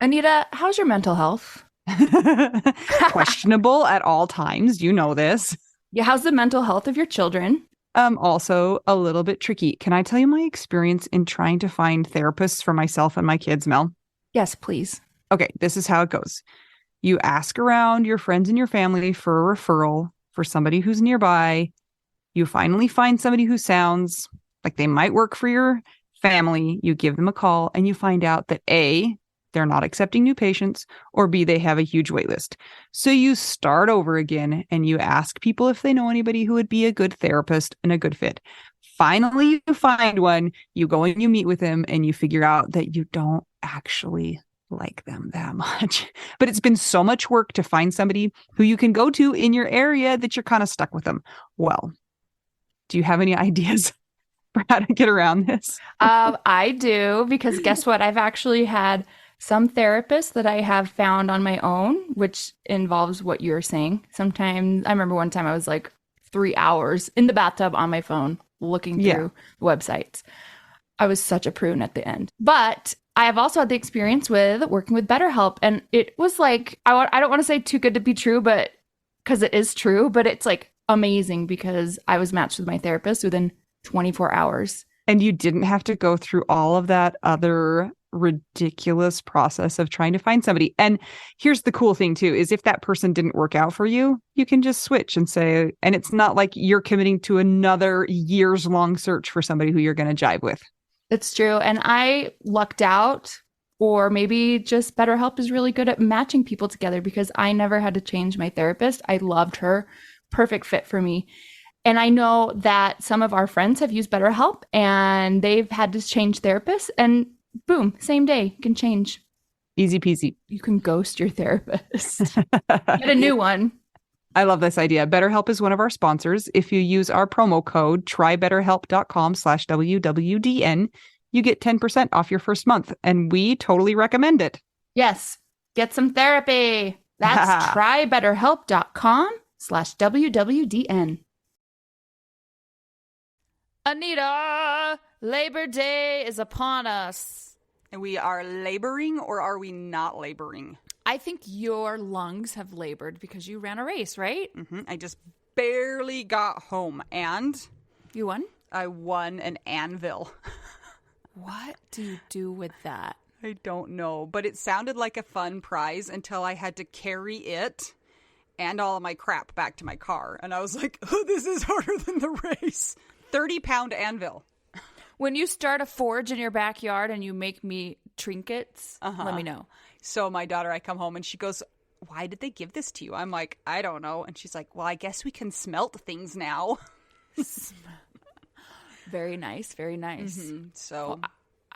Anita, how's your mental health? Questionable at all times. You know this. Yeah, how's the mental health of your children? Also a little bit tricky. Can I tell you my experience in trying to find therapists for myself and my kids, Mel? Yes, please. Okay, this is how it goes. You ask around your friends and your family for a referral for somebody who's nearby. You finally find somebody who sounds like they might work for your family. You give them a call and you find out that A, they're not accepting new patients, or B, they have a huge wait list. So you start over again and you ask people if they know anybody who would be a good therapist and a good fit. Finally, you find one, you go and you meet with them and you figure out that you don't actually like them that much. But it's been so much work to find somebody who you can go to in your area that you're kind of stuck with them. Well, do you have any ideas for how to get around this? I do, because guess what? I've actually had some therapists that I have found on my own, which involves what you're saying. Sometimes I remember one time I was like 3 hours in the bathtub on my phone looking Yeah. through websites. I was such a prune at the end. But I have also had the experience with working with BetterHelp. And it was like, I don't want to say too good to be true, but because it is true, but it's like amazing because I was matched with my therapist within 24 hours. And you didn't have to go through all of that other ridiculous process of trying to find somebody. And here's the cool thing too, is if that person didn't work out for you, you can just switch and say, and it's not like you're committing to another years long search for somebody who you're going to jive with. It's true. And I lucked out, or maybe just BetterHelp is really good at matching people together because I never had to change my therapist. I loved her. Perfect fit for me. And I know that some of our friends have used BetterHelp and they've had to change therapists, and boom, same day, you can change. Easy peasy. You can ghost your therapist. Get a new one. I love this idea. BetterHelp is one of our sponsors. If you use our promo code trybetterhelp.com/WWDN, you get 10% off your first month. And we totally recommend it. Yes, get some therapy. That's trybetterhelp.com/WWDN. Anita, Labor Day is upon us. And we are laboring, or are we not laboring? I think your lungs have labored because you ran a race, right? I just barely got home, and You won? I won an anvil. What do you do with that? I don't know, but it sounded like a fun prize until I had to carry it and all of my crap back to my car. And I was like, oh, this is harder than the race. 30-pound anvil. When you start a forge in your backyard and you make me trinkets, let me know. So my daughter, I come home and she goes, why did they give this to you? I'm like, I don't know. And she's like, well, I guess we can smelt things now. Very nice, very nice. So,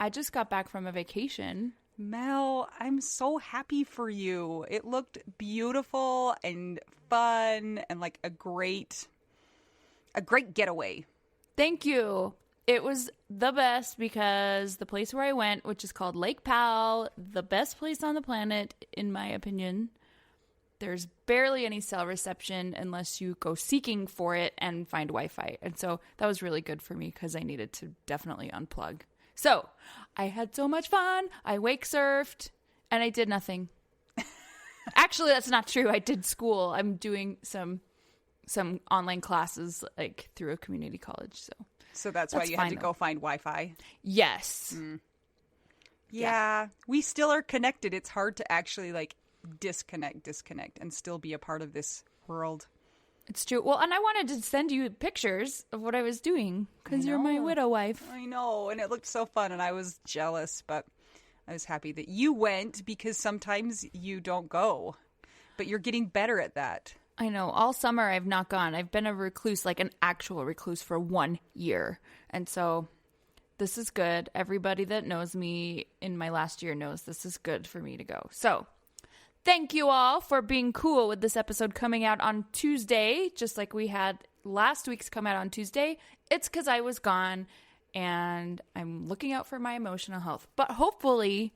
I just got back from a vacation. Mel, I'm so happy for you. It looked beautiful and fun and like a great getaway. Thank you. It was the best because the place where I went, which is called Lake Powell, the best place on the planet, in my opinion. There's barely any cell reception unless you go seeking for it and find Wi-Fi. And so that was really good for me because I needed to definitely unplug. So I had so much fun. I wake surfed and I did nothing. Actually, that's not true. I did school. I'm doing some online classes like through a community college. So that's why you had to go find Wi-Fi. Yes. Yeah, we still are connected. It's hard to actually like disconnect and still be a part of this world. It's true. Well, and I wanted to send you pictures of what I was doing because you're my widow wife. I know, and it looked so fun, and I was jealous, but I was happy that you went because sometimes you don't go, but you're getting better at that. I know. All summer I've not gone. I've been a recluse, like an actual recluse for 1 year. And so this is good. Everybody that knows me in my last year knows this is good for me to go. So thank you all for being cool with this episode coming out on Tuesday, just like we had last week's come out on Tuesday. It's because I was gone and I'm looking out for my emotional health. But hopefully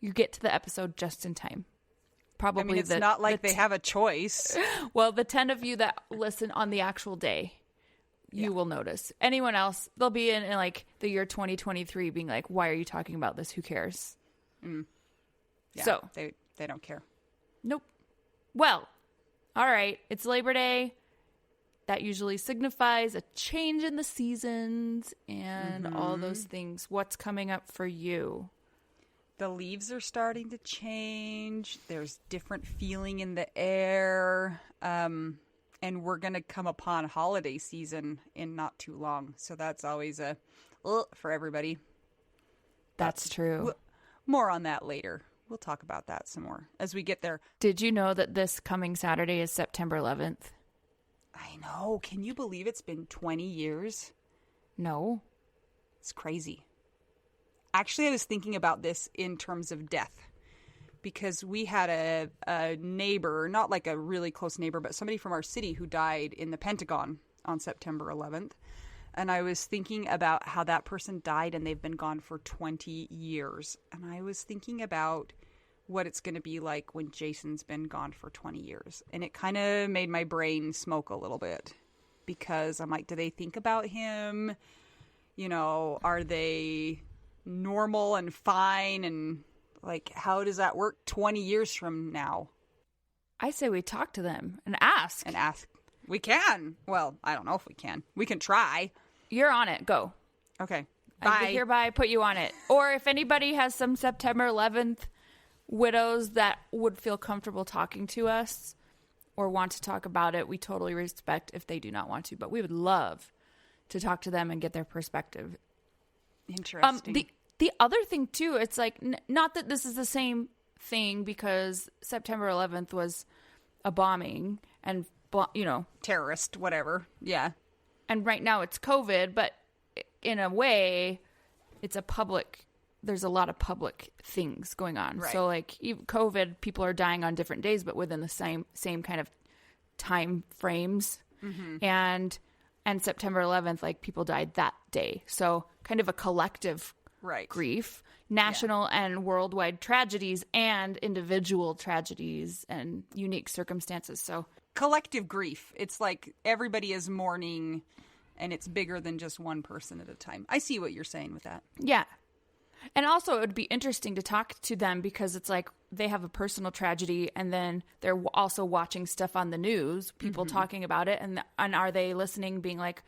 you get to the episode just in time. Probably. I mean, it's not like they have a choice. Well, the 10 of you that listen on the actual day, you will notice. Anyone else, they'll be in like the year 2023 being like, why are you talking about this? Who cares? Yeah, So they don't care. nope. Well, all right. It's Labor Day. That usually signifies a change in the seasons and all those things. What's coming up for you? The leaves are starting to change. There's different feeling in the air. And we're going to come upon holiday season in not too long. So that's always a for everybody. That's true. More on that later. We'll talk about that some more as we get there. Did you know that this coming Saturday is September 11th? I know. Can you believe it's been 20 years? No. It's crazy. Actually, I was thinking about this in terms of death because we had a neighbor, not like a really close neighbor, but somebody from our city who died in the Pentagon on September 11th. And I was thinking about how that person died and they've been gone for 20 years. And I was thinking about what it's going to be like when Jason's been gone for 20 years. And it kind of made my brain smoke a little bit because I'm like, do they think about him? You know, are they normal and fine? And like, how does that work 20 years from now? I say we talk to them and ask. We can. Well, I don't know if we can. We can try. You're on it. Go. Okay. I Bye. hereby put you on it. Or if anybody has some September 11th widows that would feel comfortable talking to us or want to talk about it, we totally respect if they do not want to. But we would love to talk to them and get their perspective. Interesting. The other thing, too, it's like, not that this is the same thing because September 11th was a bombing and, you know. Terrorist, whatever. Yeah. And right now it's COVID, but in a way, it's there's a lot of public things going on. Right. So like COVID, people are dying on different days, but within the same kind of time frames. Mm-hmm. And September 11th, like people died that day. So kind of a collective grief, national and worldwide tragedies and individual tragedies and unique circumstances. So collective grief. It's like everybody is mourning and it's bigger than just one person at a time. I see what you're saying with that. Yeah. And also it would be interesting to talk to them because it's like they have a personal tragedy and then they're also watching stuff on the news, people talking about it. And are they listening being like,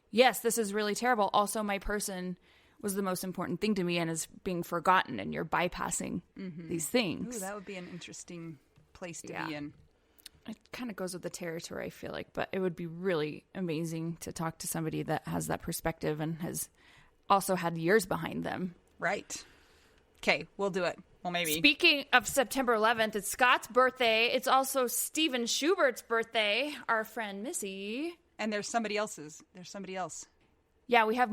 yes, this is really terrible. Also, my person was the most important thing to me and is being forgotten and you're bypassing these things. Ooh, that would be an interesting place to be in. It kind of goes with the territory, I feel like, but it would be really amazing to talk to somebody that has that perspective and has also had years behind them. Right. Okay, we'll do it. Well, maybe. Speaking of September 11th, it's Scott's birthday. It's also Steven Schubert's birthday, our friend Missy. And there's somebody else's. There's somebody else. Yeah, we have...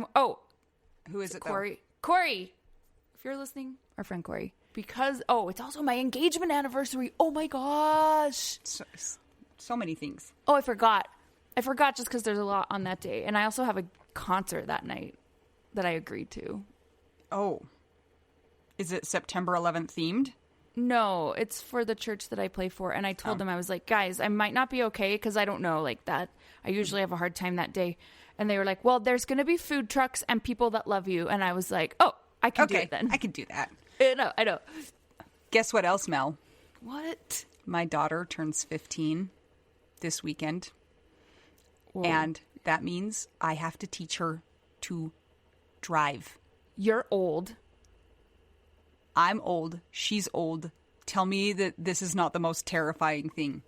Who is it, Corey. Corey. If you're listening, our friend Corey. Because, it's also my engagement anniversary. Oh, my gosh. So many things. Oh, I forgot. Just because there's a lot on that day. And I also have a concert that night that I agreed to. Oh. Is it September 11th themed? No, it's for the church that I play for. And I told them, I was like, guys, I might not be okay because I don't know like that. I usually have a hard time that day. And they were like, well, there's going to be food trucks and people that love you. And I was like, oh, I can do it then. I can do that. I know. Guess what else, Mel? What? My daughter turns 15 this weekend. Whoa. And that means I have to teach her to drive. You're old. I'm old. She's old. Tell me that this is not the most terrifying thing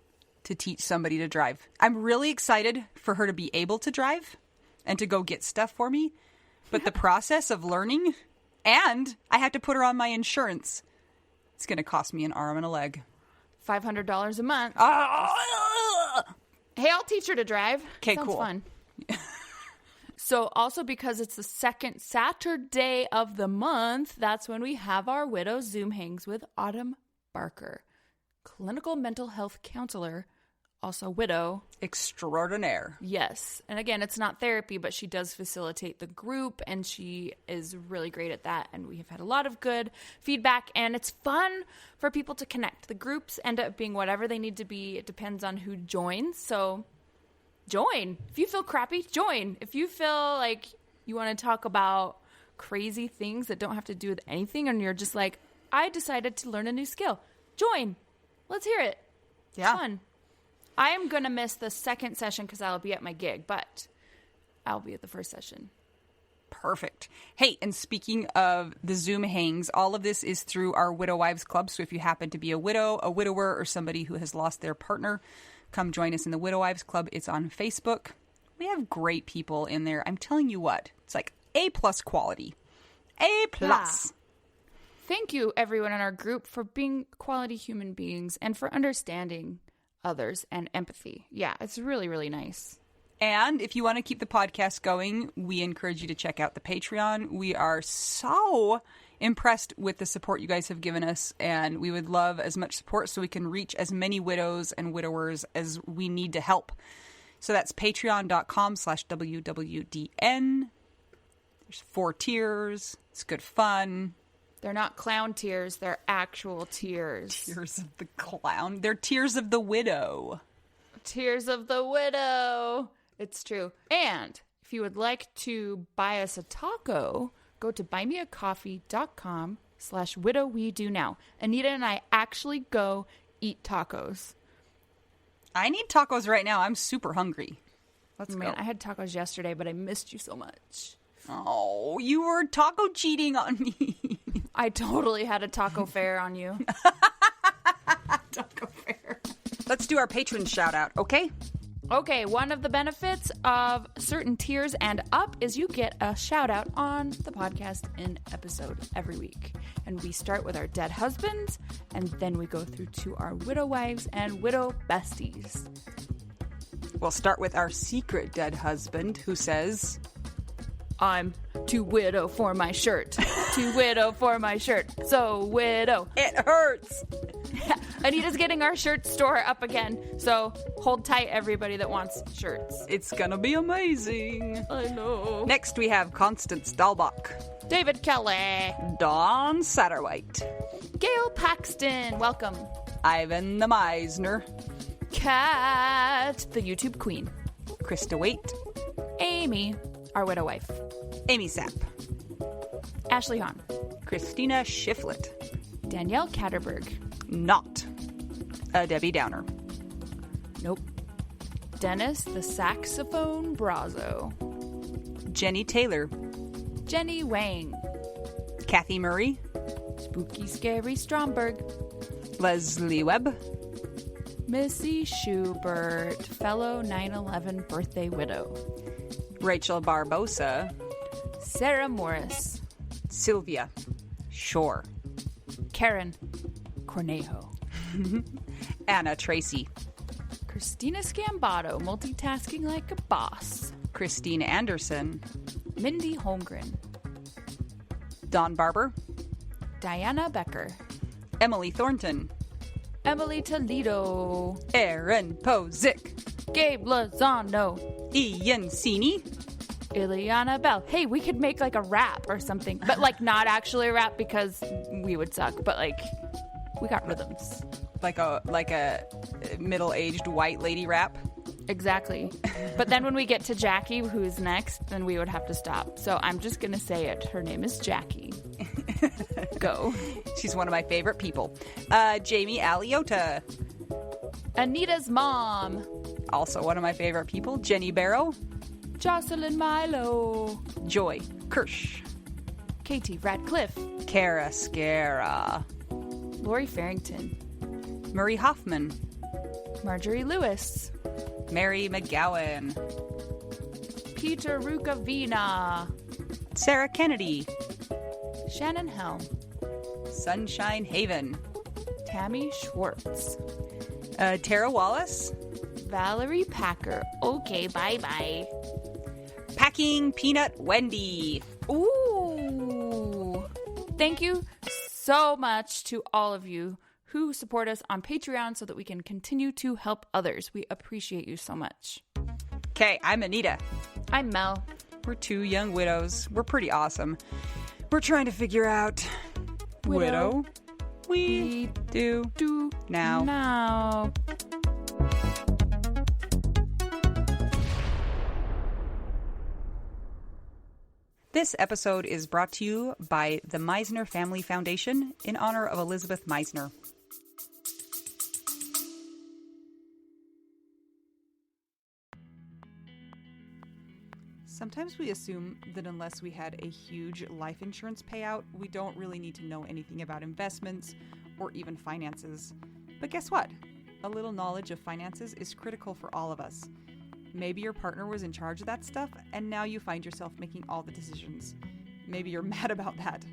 to teach somebody to drive. I'm really excited for her to be able to drive and to go get stuff for me. But the process of learning, and I have to put her on my insurance. It's going to cost me an arm and a leg. $500 a month. Hey, I'll teach her to drive. Okay, Sounds cool. Fun. So also because it's the second Saturday of the month, that's when we have our Widow Zoom Hangs with Autumn Barker, clinical mental health counselor, also widow. Extraordinaire. Yes. And again, it's not therapy, but she does facilitate the group and she is really great at that. And we have had a lot of good feedback and it's fun for people to connect. The groups end up being whatever they need to be. It depends on who joins. So join. If you feel crappy, join. If you feel like you want to talk about crazy things that don't have to do with anything and you're just like, I decided to learn a new skill. Join. Let's hear it. Yeah. It's fun. I am going to miss the second session because I'll be at my gig, but I'll be at the first session. Perfect. Hey, and speaking of the Zoom hangs, all of this is through our Widow Wives Club. So if you happen to be a widow, a widower, or somebody who has lost their partner, come join us in the Widow Wives Club. It's on Facebook. We have great people in there. I'm telling you what, it's like A+ quality. A+. Yeah. Thank you, everyone in our group, for being quality human beings and for understanding others and empathy. Yeah, it's really, really nice. And if you want to keep the podcast going, we encourage you to check out the Patreon. We are so impressed with the support you guys have given us, and we would love as much support so we can reach as many widows and widowers as we need to help. So that's patreon.com/WWDN. There's 4 tiers. It's good fun. They're not clown tears. They're actual tears. Tears of the clown. They're tears of the widow. Tears of the widow. It's true. And if you would like to buy us a taco, go to buymeacoffee.com/widow we do now. Anita and I actually go eat tacos. I need tacos right now. I'm super hungry. Let's go. I had tacos yesterday, but I missed you so much. Oh, you were taco cheating on me. I totally had a taco fair on you. Taco fair. Let's do our patron shout out, okay? Okay, one of the benefits of certain tiers and up is you get a shout out on the podcast in episode every week. And we start with our dead husbands, and then we go through to our widow wives and widow besties. We'll start with our secret dead husband who says, I'm too widow for my shirt. Too widow for my shirt. So widow. It hurts. Anita's getting our shirt store up again. So hold tight, everybody that wants shirts. It's gonna be amazing. I know. Next we have Constance Dahlbach, David Kelly, Dawn Satterwhite, Gail Paxton, welcome. Ivan the Misner, Kat, the YouTube queen, Krista Waite, Amy, our widow wife, Amy Sapp, Ashley Hahn, Christina Shiflett, Danielle Katterberg, not a Debbie Downer, nope, Dennis the saxophone Brazo, Jenny Taylor, Jenny Wang, Kathy Murray, Spooky Scary Stromberg, Leslie Webb, Missy Schubert, fellow 9/11 birthday widow, Rachel Barbosa, Sarah Morris, Sylvia Shore, Karen Cornejo, Anna Tracy, Christina Scambato, multitasking like a boss, Christine Anderson, Mindy Holmgren, Don Barber, Diana Becker, Emily Thornton, Emily Toledo, Aaron Pozick, Gabe Lozano, Ian Sini, Ileana Bell. Hey, we could make like a rap or something, but like not actually a rap because we would suck, but like we got rhythms. like a middle-aged white lady rap. Exactly. But then when we get to Jackie, who's next, then we would have to stop. So I'm just going to say it. Her name is Jackie. Go. She's one of my favorite people. Jamie Aliota, Anita's mom. also one of my favorite people. Jenny Barrow, Jocelyn Milo. Joy Kirsch, Katie Radcliffe. Cara Scara, Lori Farrington. Murray Hoffman, Marjorie Lewis. Mary McGowan, Peter Rukavina. Sarah Kennedy, Shannon Helm. Sunshine Haven, Tammy Schwartz. Tara Wallace, Valerie Packer. Okay, bye-bye. Packing Peanut Wendy. Ooh. Thank you so much to all of you who support us on Patreon so that we can continue to help others. We appreciate you so much. Okay, I'm Anita. I'm Mel. We're 2 young widows. We're pretty awesome. We're trying to figure out widow we do now. Now. This episode is brought to you by the Misner Family Foundation in honor of Elisabeth Misner. Sometimes we assume that unless we had a huge life insurance payout, we don't really need to know anything about investments or even finances. But guess what? A little knowledge of finances is critical for all of us. Maybe your partner was in charge of that stuff, and now you find yourself making all the decisions. Maybe you're mad about that.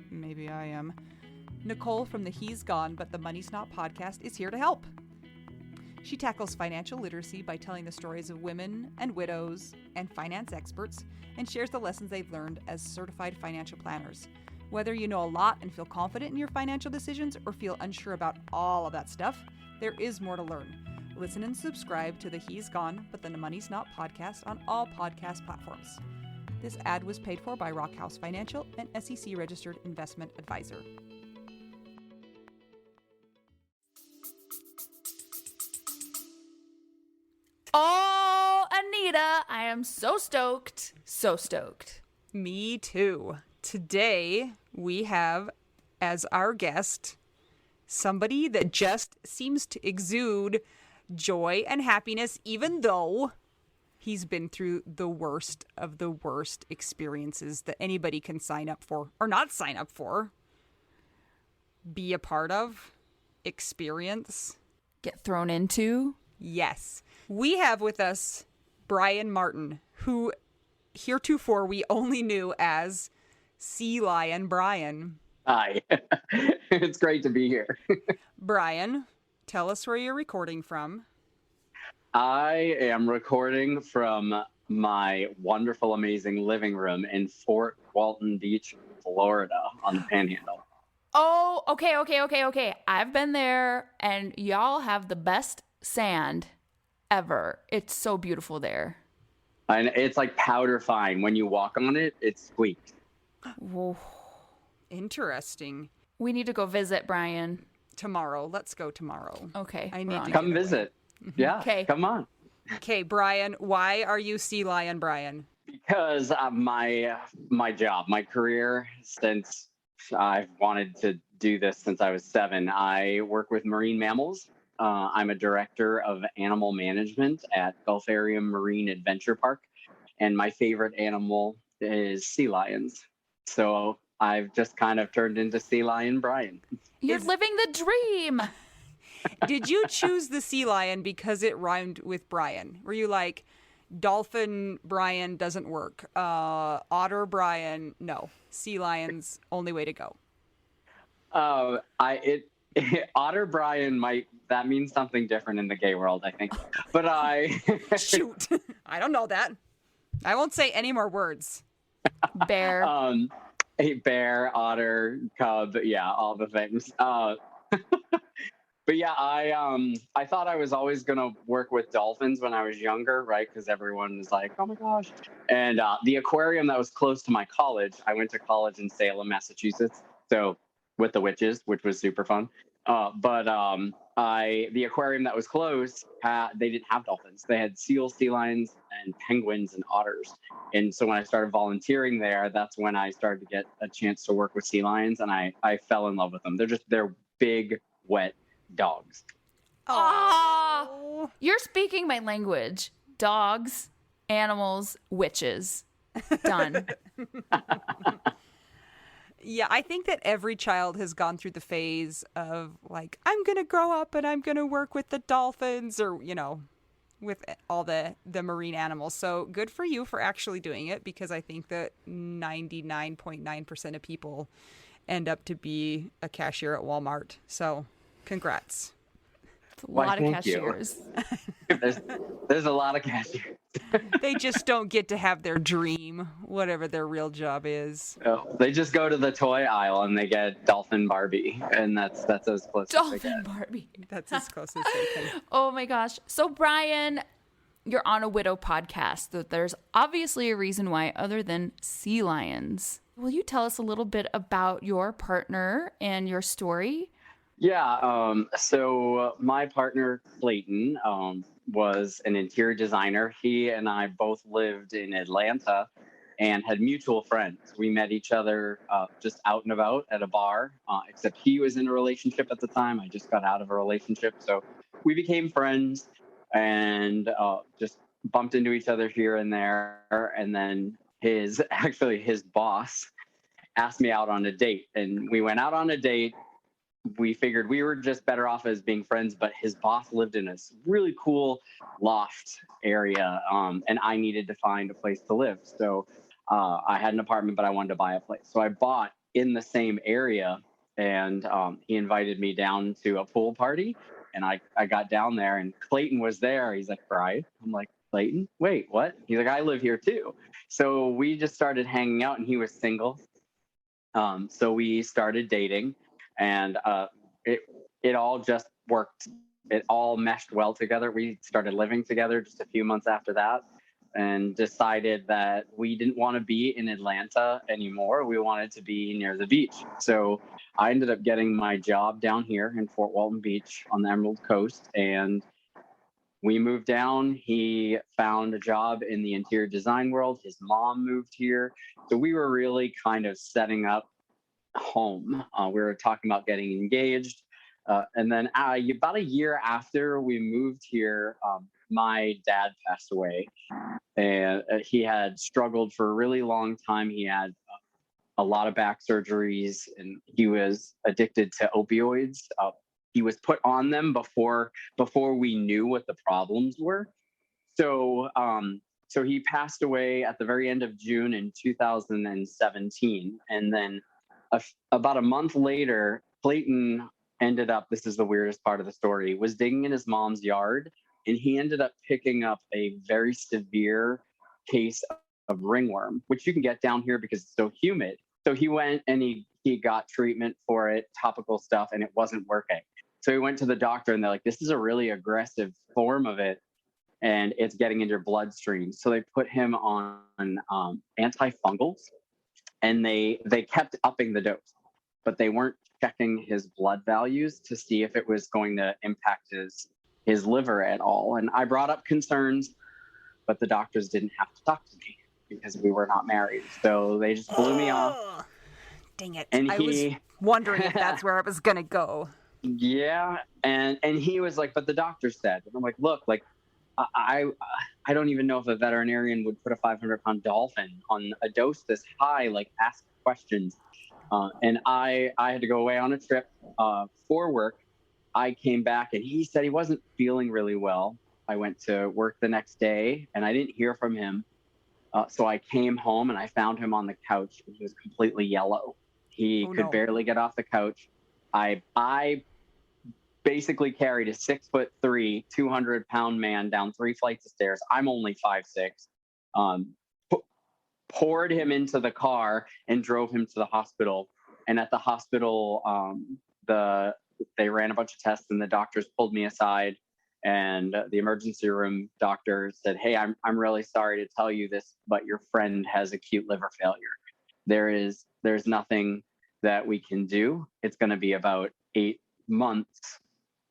Maybe I am. Nicole from the He's Gone But the Money's Not podcast is here to help. She tackles financial literacy by telling the stories of women and widows and finance experts and shares the lessons they've learned as certified financial planners. Whether you know a lot and feel confident in your financial decisions or feel unsure about all of that stuff, there is more to learn. Listen and subscribe to the He's Gone But the Money's Not podcast on all podcast platforms. This ad was paid for by Rockhouse Financial, an SEC registered investment advisor. Oh, Anita, I am so stoked. So stoked. Me too. Today we have as our guest somebody that just seems to exude joy and happiness, even though he's been through the worst of the worst experiences that anybody can sign up for or not sign up for, be a part of, experience, Get thrown into. Yes. We have with us Bryan Martin, who heretofore we only knew as Sea Lion Bryan. Hi. It's great to be here. Bryan, tell us where you're recording from. I am recording from my wonderful, amazing living room in Fort Walton Beach, Florida, on the Panhandle. Oh, okay. I've been there, and y'all have the best sand ever. It's so beautiful there. And it's like powder fine. When you walk on it, it squeaks. Whoa. Interesting. We need to go visit, Bryan. Tomorrow. Let's go tomorrow. Okay. I need to Come get away. visit. Yeah, Okay. come on. Okay, Bryan, why are you Sea Lion Bryan? Because my job, my career, since I've wanted to do this since I was 7, I work with marine mammals. I'm a director of animal management at Gulf Area Marine Adventure Park, and my favorite animal is sea lions. So I've just kind of turned into Sea Lion Bryan. You're living the dream. Did you choose the sea lion because it rhymed with Bryan? Were you like, dolphin Bryan doesn't work, otter Bryan, no, sea lion's only way to go? Otter Bryan that means something different in the gay world, I think. But Shoot, I don't know that. I won't say any more words. Bear. A bear, otter, cub, yeah, all the things. But yeah, I thought I was always gonna work with dolphins when I was younger, right? Because everyone was like, "Oh my gosh!" And the aquarium that was close to my college, I went to college in Salem, Massachusetts, so with the witches, which was super fun. The aquarium that was close, they didn't have dolphins. They had seals, sea lions, and penguins and otters. And so when I started volunteering there, that's when I started to get a chance to work with sea lions, and I fell in love with them. They're big, wet dogs. Oh, you're speaking my language. Dogs, animals, witches. Done. Yeah, I think that every child has gone through the phase of like, I'm going to grow up and I'm going to work with the dolphins or, with all the marine animals. So good for you for actually doing it, because I think that 99.9% of people end up to be a cashier at Walmart. So congrats. It's a lot of cashiers. There's a lot of cashiers. They just don't get to have their dream, whatever their real job is. Oh, they just go to the toy aisle and they get Dolphin Barbie, and that's as close as they Dolphin get. Barbie. That's as close as they can. Oh my gosh. So Bryan, you're on a widow podcast. So there's obviously a reason why, other than sea lions. Will you tell us a little bit about your partner and your story? Yeah. So my partner Clayton was an interior designer. He and I both lived in Atlanta and had mutual friends. We met each other just out and about at a bar, except he was in a relationship at the time. I just got out of a relationship. So we became friends and just bumped into each other here and there. And then his boss asked me out on a date, and we went out on a date. We figured we were just better off as being friends, but his boss lived in a really cool loft area, and I needed to find a place to live. So I had an apartment, but I wanted to buy a place. So I bought in the same area, and he invited me down to a pool party, and I got down there, and Clayton was there. He's like, Bryan. I'm like, Clayton? Wait, what? He's like, I live here too. So we just started hanging out, and he was single. So we started dating. And it all just worked. It all meshed well together. We started living together just a few months after that, and decided that we didn't want to be in Atlanta anymore. We wanted to be near the beach. So I ended up getting my job down here in Fort Walton Beach on the Emerald Coast, and we moved down. He found a job in the interior design world. His mom moved here. So we were really kind of setting up home. We were talking about getting engaged. And then about a year after we moved here, my dad passed away. And he had struggled for a really long time. He had a lot of back surgeries, and he was addicted to opioids. He was put on them before we knew what the problems were. So he passed away at the very end of June in 2017. And then about a month later, Clayton ended up, this is the weirdest part of the story, was digging in his mom's yard, and he ended up picking up a very severe case of ringworm, which you can get down here because it's so humid. So he went and he got treatment for it, topical stuff, and it wasn't working. So he went to the doctor, and they're like, this is a really aggressive form of it, and it's getting into your bloodstream. So they put him on antifungals. And they kept upping the dose, but they weren't checking his blood values to see if it was going to impact his liver at all. And I brought up concerns, but the doctors didn't have to talk to me because we were not married. So they just blew me off. Dang it. And I was wondering if that's where it was going to go. Yeah. And he was like, but the doctor said, and I'm like, look, like, I don't even know if a veterinarian would put a 500-pound dolphin on a dose this high, like ask questions. And I had to go away on a trip for work. I came back, and he said he wasn't feeling really well. I went to work the next day, and I didn't hear from him. So I came home, and I found him on the couch. He was completely yellow. He could barely get off the couch. I basically carried a 6'3", 200-pound man down 3 flights of stairs. I'm only 5'6". Poured him into the car and drove him to the hospital. And at the hospital, they ran a bunch of tests, and the doctors pulled me aside. And the emergency room doctor said, "Hey, I'm really sorry to tell you this, but your friend has acute liver failure. There's nothing that we can do. It's going to be about 8 months.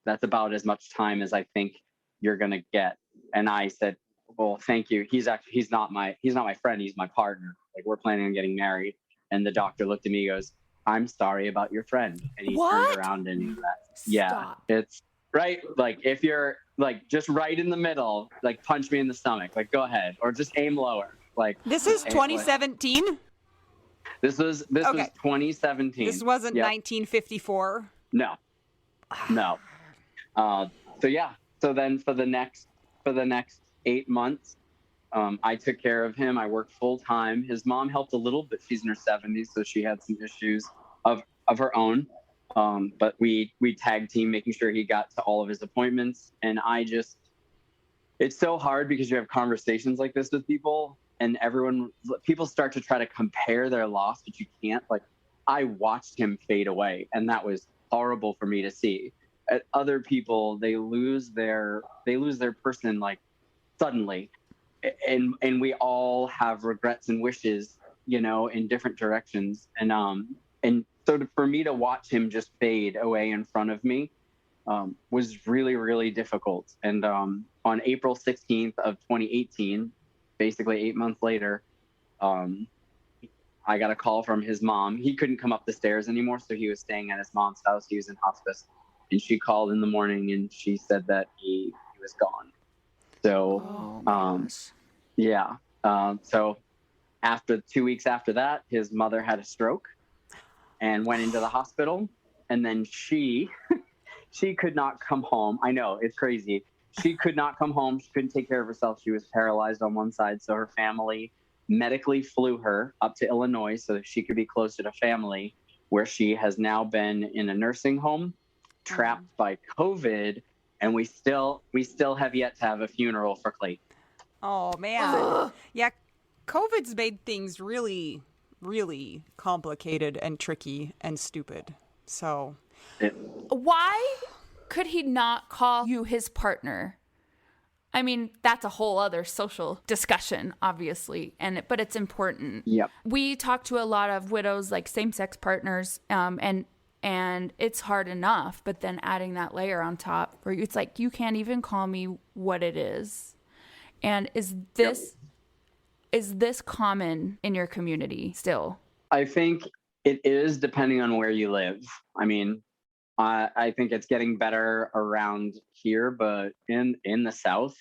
That's about as much time as I think you're going to get." And I said, "Well, thank you. He's not my friend. He's my partner. Like, we're planning on getting married." And the doctor looked at me and goes, "I'm sorry about your friend." And he turned around and he left. Yeah, it's right. Like, if you're like just right in the middle, like punch me in the stomach, like go ahead, or just aim lower. Like, this is 2017. This was 2017. This wasn't 1954. No. So yeah. So then for the next 8 months, I took care of him. I worked full time. His mom helped a little, but she's in her 70s, so she had some issues of her own. But we tag team, making sure he got to all of his appointments. And it's so hard because you have conversations like this with people, and people start to try to compare their loss, but you can't. Like, I watched him fade away, and that was horrible for me to see. At other people, they lose their person like suddenly, and we all have regrets and wishes, in different directions. And so for me to watch him just fade away in front of me was really, really difficult. And on April 16th of 2018, basically 8 months later, um, I got a call from his mom. He couldn't come up the stairs anymore, so he was staying at his mom's house. He was in hospice, and she called in the morning and she said that he was gone. So, Oh my gosh. yeah. So after 2 weeks after that, his mother had a stroke and went into the hospital, and then she could not come home. I know, it's crazy. She could not come home. She couldn't take care of herself. She was paralyzed on one side, so her family medically flew her up to Illinois so that she could be closer to family, where she has now been in a nursing home, trapped by COVID, and we still have yet to have a funeral for Clayton. Oh man. Yeah, COVID's made things really, really complicated and tricky and stupid. So Why could he not call you his partner? I mean, that's a whole other social discussion, obviously, but it's important. Yep. We talk to a lot of widows, like same-sex partners, and it's hard enough, but then adding that layer on top, where it's like, you can't even call me what it is. And is this common in your community still? I think it is, depending on where you live. I mean, I think it's getting better around here, but in the South,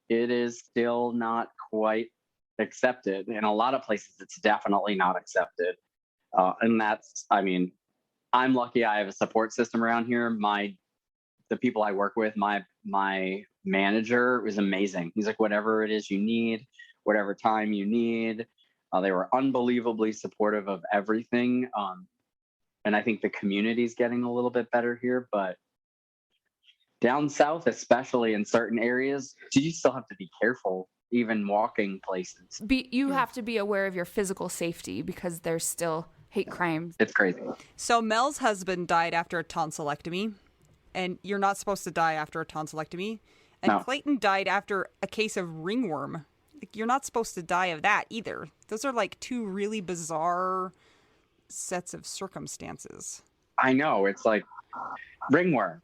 it is still not quite accepted. In a lot of places, it's definitely not accepted. And that's, I mean, I'm lucky I have a support system around here. The people I work with, my manager was amazing. He's like, whatever it is you need, whatever time you need. They were unbelievably supportive of everything. And I think the community's getting a little bit better here, but down south, especially in certain areas, you still have to be careful, even walking places. You have to be aware of your physical safety because there's still hate crimes. It's crazy. So Mel's husband died after a tonsillectomy, and you're not supposed to die after a tonsillectomy. And No. Clayton died after a case of ringworm. Like, you're not supposed to die of that either. Those are like two really bizarre sets of circumstances. I know, it's like ringworm.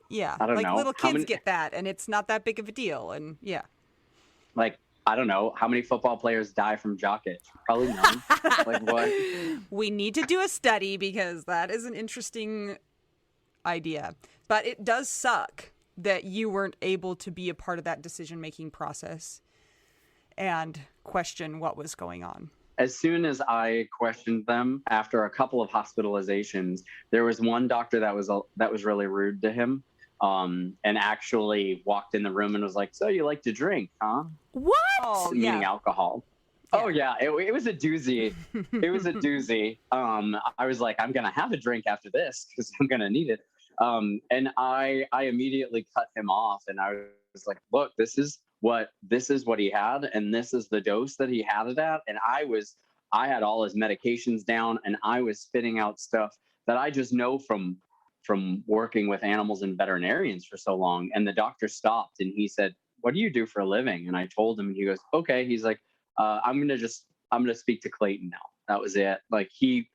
Yeah, I don't like know. little kids get that, and it's not that big of a deal. And yeah, Like, I don't know how many football players die from jock itch. Probably none. Like, what? we need to do a study because that is an interesting idea. But it does suck that you weren't able to be a part of that decision-making process and question what was going on. As soon as I questioned them after a couple of hospitalizations, there was one doctor that was really rude to him, and actually walked in the room and was like, "So you like to drink, huh?" What? Oh, Meaning yeah. alcohol. Yeah. Oh yeah, it was a doozy. It was a doozy. I was like, I'm gonna have a drink after this because I'm gonna need it. And I immediately cut him off, and I was like, look, this is what he had, and this is the dose that he had it at. And I had all his medications down, and I was spitting out stuff that I just know from working with animals and veterinarians for so long. And the doctor stopped and he said, "What do you do for a living?" And I told him, and he goes, "Okay." He's like, I'm gonna speak to Clayton now. That was it. Like, he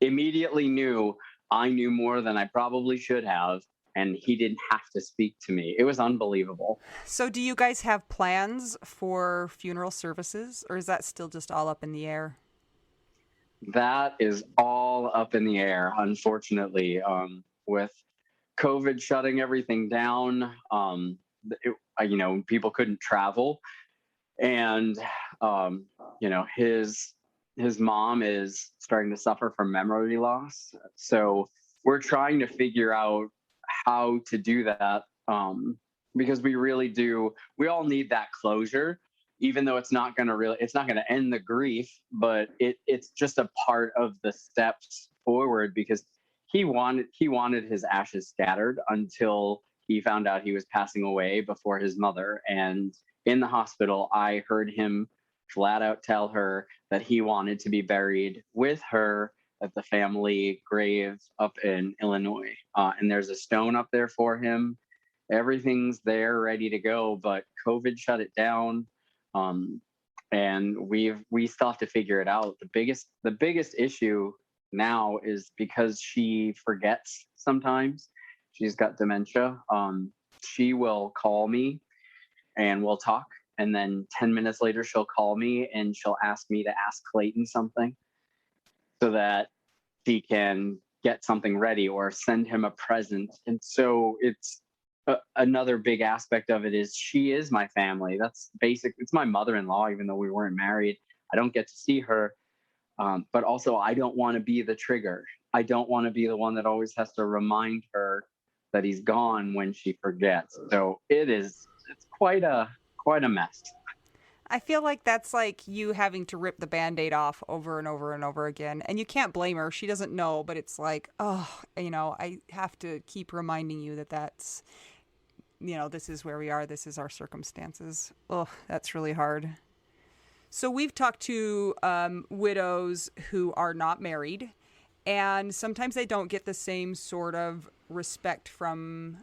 immediately knew I knew more than I probably should have, and he didn't have to speak to me. It was unbelievable. So do you guys have plans for funeral services, or is that still just all up in the air? That is all up in the air, unfortunately. With COVID shutting everything down, people couldn't travel, and his mom is starting to suffer from memory loss. So we're trying to figure out how to do that, because we all need that closure, even though it's not going to end the grief, but it's just a part of the steps forward, because he wanted his ashes scattered until he found out he was passing away before his mother. And in the hospital, I heard him flat out tell her that he wanted to be buried with her at the family grave up in Illinois. And there's a stone up there for him. Everything's there ready to go, but COVID shut it down. And we still have to figure it out. The biggest issue now is because she forgets sometimes. She's got dementia. She will call me and we'll talk, And then 10 minutes later, she'll call me and she'll ask me to ask Clayton something so that she can get something ready or send him a present. And so it's another big aspect of it is she is my family. That's basic. It's my mother-in-law, even though we weren't married. I don't get to see her. But also, I don't want to be the trigger. I don't want to be the one that always has to remind her that he's gone when she forgets. So it's quite a mess. I feel like that's like you having to rip the Band-Aid off over and over and over again. And you can't blame her. She doesn't know, but it's like, oh, I have to keep reminding you that's, this is where we are. This is our circumstances. Oh, that's really hard. So we've talked to widows who are not married, and sometimes they don't get the same sort of respect from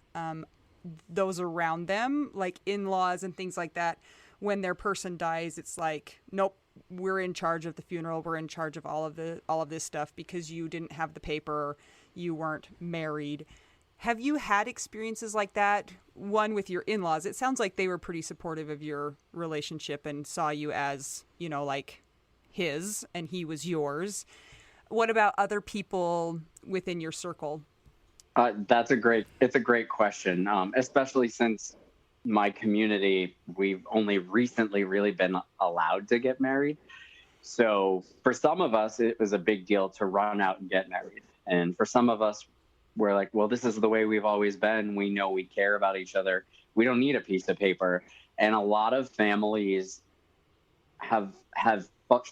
those around them, like in-laws and things like that. When their person dies, it's like, nope, we're in charge of the funeral. We're in charge of all of this stuff because you didn't have the paper, you weren't married. Have you had experiences like that? One with your in-laws. It sounds like they were pretty supportive of your relationship and saw you as, like his and he was yours. What about other people within your circle? It's a great question, especially since my community, we've only recently really been allowed to get married. So for some of us, it was a big deal to run out and get married. And for some of us, we're like, well, this is the way we've always been. We know we care about each other. We don't need a piece of paper. And a lot of families have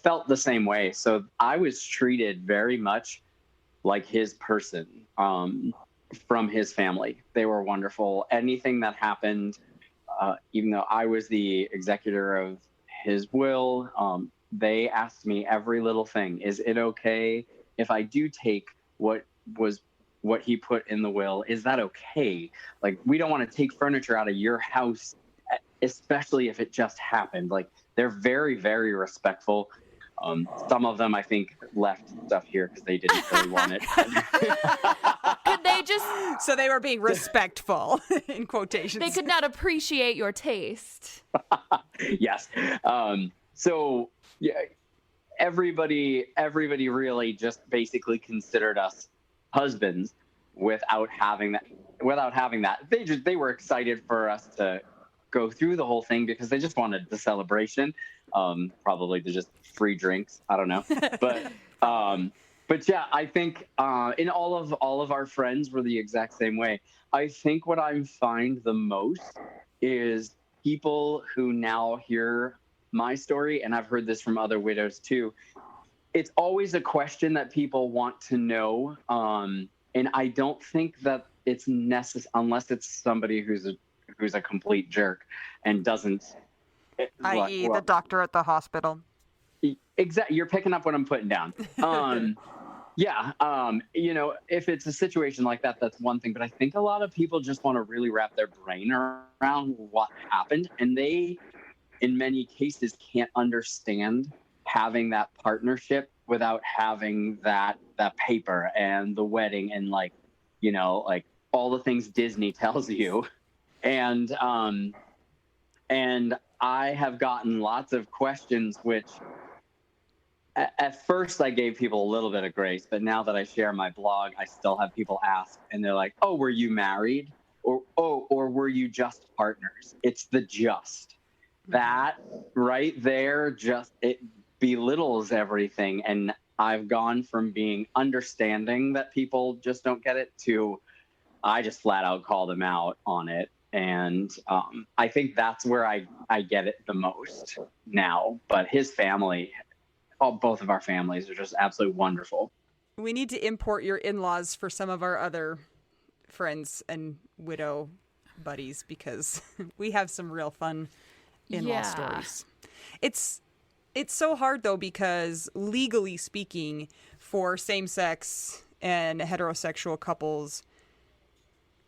felt the same way. So I was treated very much like his person from his family. They were wonderful. Anything that happened, even though I was the executor of his will, they asked me every little thing. Is it okay if I do take what he put in the will? Is that okay? Like, we don't want to take furniture out of your house, especially if it just happened. Like, they're very, very respectful. Some of them, I think, left stuff here because they didn't really want it. Could they just... So they were being respectful, in quotations. They could not appreciate your taste. Yes. So, yeah, everybody really just basically considered us husbands without having that. They were excited for us to go through the whole thing because they just wanted the celebration, probably to just free drinks. I don't know, but yeah, I think in all of our friends were the exact same way. I think what I find the most is people who now hear my story, and I've heard this from other widows too. It's always a question that people want to know, and I don't think that it's necessary unless it's somebody who's a complete jerk and doesn't. I.e. the doctor at the hospital. Exactly. You're picking up what I'm putting down. Yeah. If it's a situation like that, that's one thing. But I think a lot of people just want to really wrap their brain around what happened. And they, in many cases, can't understand having that partnership without having that paper and the wedding and like all the things Disney tells you. And I have gotten lots of questions, which at first I gave people a little bit of grace, but now that I share my blog, I still have people ask, and they're like, "Oh, were you married? Or were you just partners?" It's the just. That right there, it belittles everything. And I've gone from being understanding that people just don't get it to I just flat out call them out on it. And I think that's where I get it the most now. But his family, both of our families are just absolutely wonderful. We need to import your in-laws for some of our other friends and widow buddies because we have some real fun in-law stories. It's so hard though because legally speaking, for same-sex and heterosexual couples,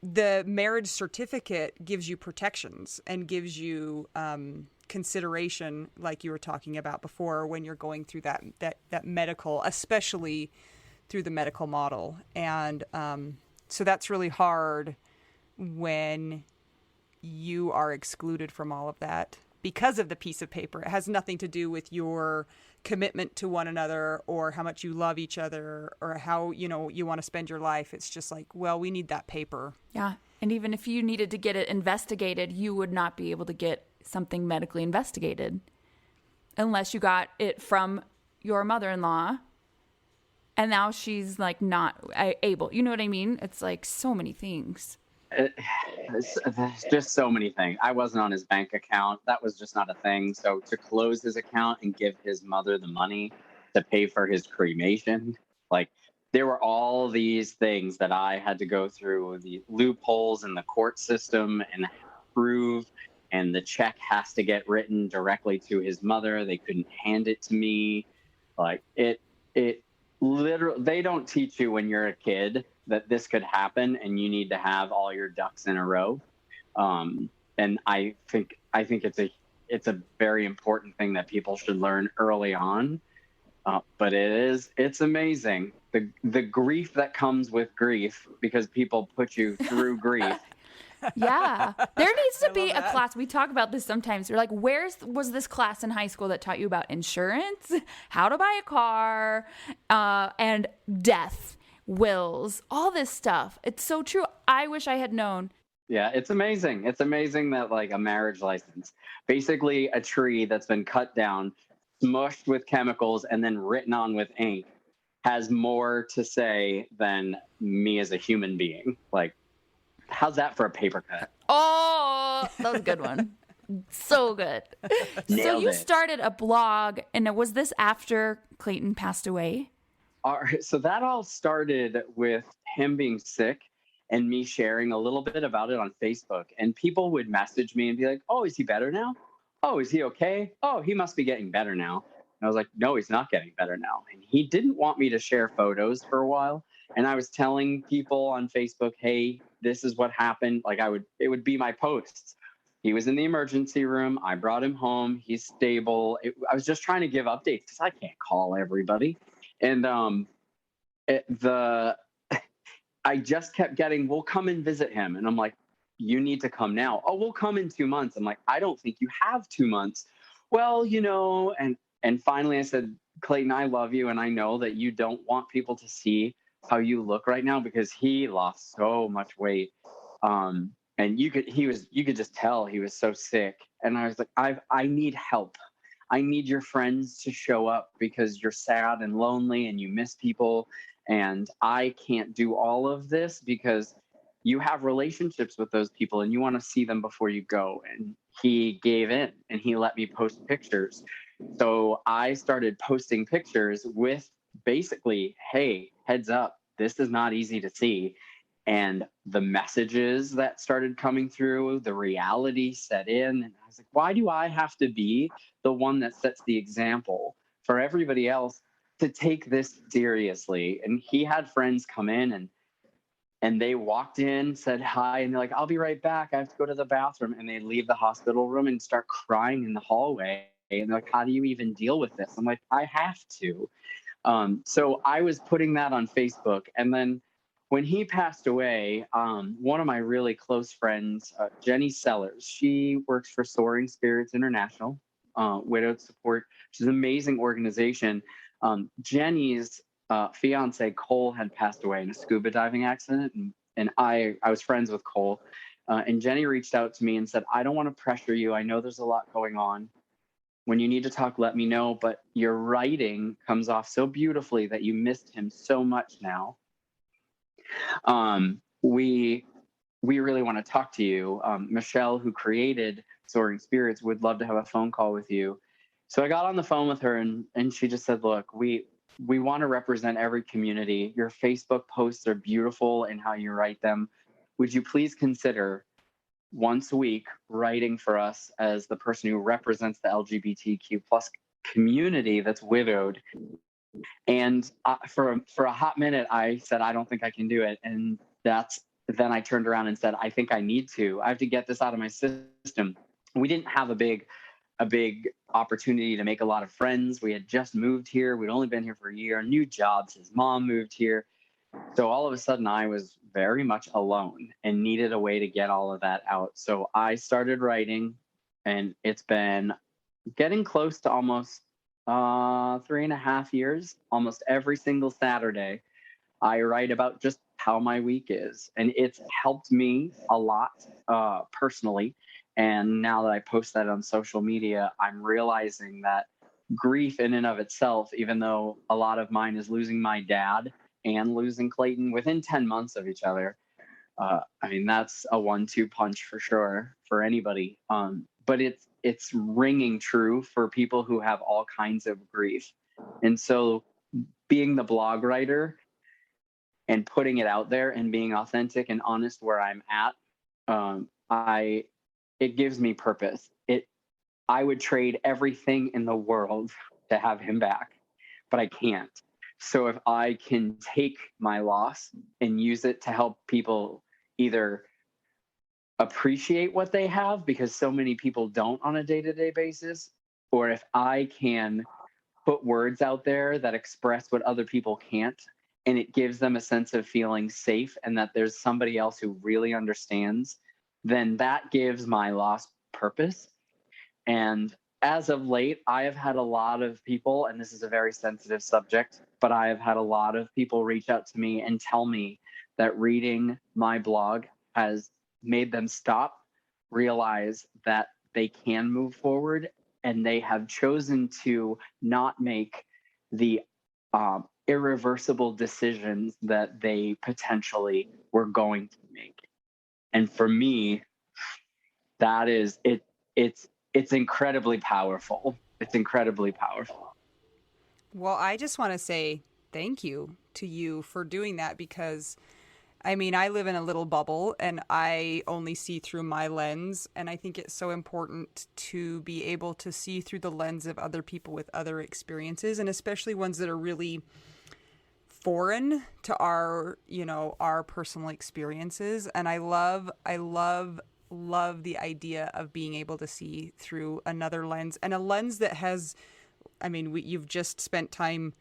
the marriage certificate gives you protections and gives you consideration, like you were talking about before, when you're going through that medical, especially through the medical model. And so that's really hard when you are excluded from all of that. because of the piece of paper. It has nothing to do with your commitment to one another or how much you love each other or how, you know, you want to spend your life. It's just like, well, we need that paper. Yeah. And even if you needed to get it investigated, you would not be able to get something medically investigated unless you got it from your mother-in-law. And now she's like not able. You know what I mean? It's like so many things. There's just so many things. I wasn't on his bank account. That was just not a thing. So to close his account and give his mother the money to pay for his cremation, like there were all these things that I had to go through, the loopholes in the court system and prove, and the check has to get written directly to his mother. They couldn't hand it to me. Like it literally, they don't teach you when you're a kid that this could happen and you need to have all your ducks in a row. And I think it's a very important thing that people should learn early on. But it's amazing the grief that comes with grief, because people put you through grief. Yeah. There needs to be a that. class. We talk about this sometimes. We're like, was this class in high school that taught you about insurance, how to buy a car, and death, wills, all this stuff. It's so true. I wish I had known. Yeah, it's amazing. It's amazing that like a marriage license, basically a tree that's been cut down, smushed with chemicals, and then written on with ink, has more to say than me as a human being. Like, how's that for a paper cut? Oh, that was a good one. So good. So Nailed you it. started a blog, and was this after Clayton passed away? So that all started with him being sick and me sharing a little bit about it on Facebook. And people would message me and be like, oh, is he better now? Oh, is he okay? Oh, he must be getting better now. And I was like, no, he's not getting better now. And he didn't want me to share photos for a while. And I was telling people on Facebook, hey, this is what happened. Like it would be my posts. He was in the emergency room. I brought him home. He's stable. I was just trying to give updates because I can't call everybody. And I just kept getting, we'll come and visit him. And I'm like, you need to come now. Oh, we'll come in 2 months. I'm like, I don't think you have 2 months. Well, you know, and finally I said, Clayton, I love you. And I know that you don't want people to see how you look right now, because he lost so much weight. And you could just tell he was so sick. And I was like, I need help. I need your friends to show up because you're sad and lonely and you miss people. And I can't do all of this because you have relationships with those people and you want to see them before you go. And he gave in and he let me post pictures. So I started posting pictures with basically, hey, heads up, this is not easy to see. And the messages that started coming through, the reality set in. And I was like, why do I have to be the one that sets the example for everybody else to take this seriously? And he had friends come in and they walked in, said hi, and they're like, I'll be right back. I have to go to the bathroom. And they leave the hospital room and start crying in the hallway. And they're like, how do you even deal with this? I'm like, I have to. So I was putting that on Facebook. And then when he passed away, one of my really close friends, Jenny Sellers, she works for Soaring Spirits International, Widowed Support, which is an amazing organization. Jenny's fiance, Cole, had passed away in a scuba diving accident. And I was friends with Cole. And Jenny reached out to me and said, I don't want to pressure you. I know there's a lot going on. When you need to talk, let me know. But your writing comes off so beautifully that you missed him so much now. We really want to talk to you. Michelle, who created Soaring Spirits, would love to have a phone call with you. So I got on the phone with her and she just said, look, we want to represent every community. Your Facebook posts are beautiful in how you write them. Would you please consider once a week writing for us as the person who represents the LGBTQ plus community that's widowed? And for a hot minute, I said, I don't think I can do it. And then I turned around and said, I think I need to. I have to get this out of my system. We didn't have a big opportunity to make a lot of friends. We had just moved here. We'd only been here for a year, new jobs. His mom moved here. So all of a sudden I was very much alone and needed a way to get all of that out. So I started writing And it's been getting close to almost 3.5 years. Almost every single Saturday, I write about just how my week is. And it's helped me a lot personally. And now that I post that on social media, I'm realizing that grief in and of itself, even though a lot of mine is losing my dad and losing Clayton within 10 months of each other. I mean, that's a 1-2 punch for sure for anybody. But it's ringing true for people who have all kinds of grief. And so being the blog writer and putting it out there and being authentic and honest where I'm at, it gives me purpose. I would trade everything in the world to have him back, but I can't. So if I can take my loss and use it to help people either appreciate what they have, because so many people don't on a day-to-day basis, or if I can put words out there that express what other people can't, and it gives them a sense of feeling safe and that there's somebody else who really understands, then that gives my loss purpose. And as of late, I have had a lot of people, and this is a very sensitive subject, but I have had a lot of people reach out to me and tell me that reading my blog has made them stop, realize that they can move forward, and they have chosen to not make the irreversible decisions that they potentially were going to make. And for me, that is it. It's incredibly powerful. It's incredibly powerful. Well, I just want to say thank you to you for doing that, because I mean, I live in a little bubble and I only see through my lens. And I think it's so important to be able to see through the lens of other people with other experiences, and especially ones that are really foreign to our personal experiences. And I love the idea of being able to see through another lens, and a lens that has, I mean, you've just spent time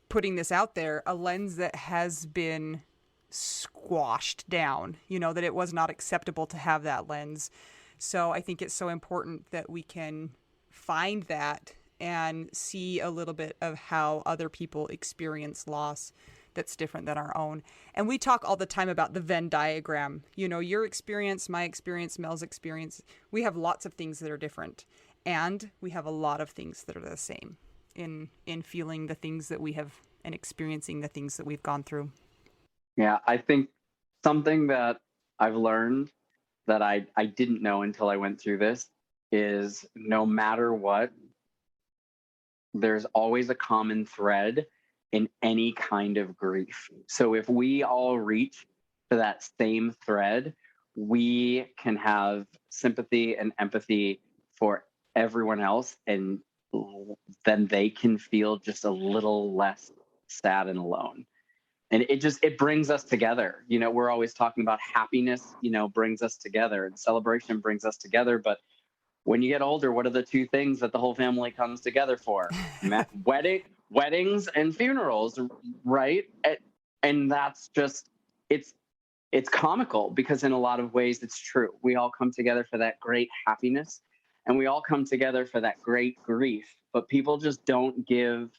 putting this out there, a lens that has been squashed down, that it was not acceptable to have that lens. So I think it's so important that we can find that and see a little bit of how other people experience loss that's different than our own. And we talk all the time about the Venn diagram. Your experience, my experience, Mel's experience. We have lots of things that are different, and we have a lot of things that are the same in feeling the things that we have and experiencing the things that we've gone through. Yeah, I think something that I've learned that I didn't know until I went through this is no matter what, there's always a common thread in any kind of grief. So if we all reach to that same thread, we can have sympathy and empathy for everyone else, and then they can feel just a little less sad and alone. And it brings us together. We're always talking about happiness, brings us together, and celebration brings us together. But when you get older, what are the two things that the whole family comes together for? Weddings and funerals, right? And that's just, it's comical, because in a lot of ways it's true. We all come together for that great happiness, and we all come together for that great grief. But people just don't give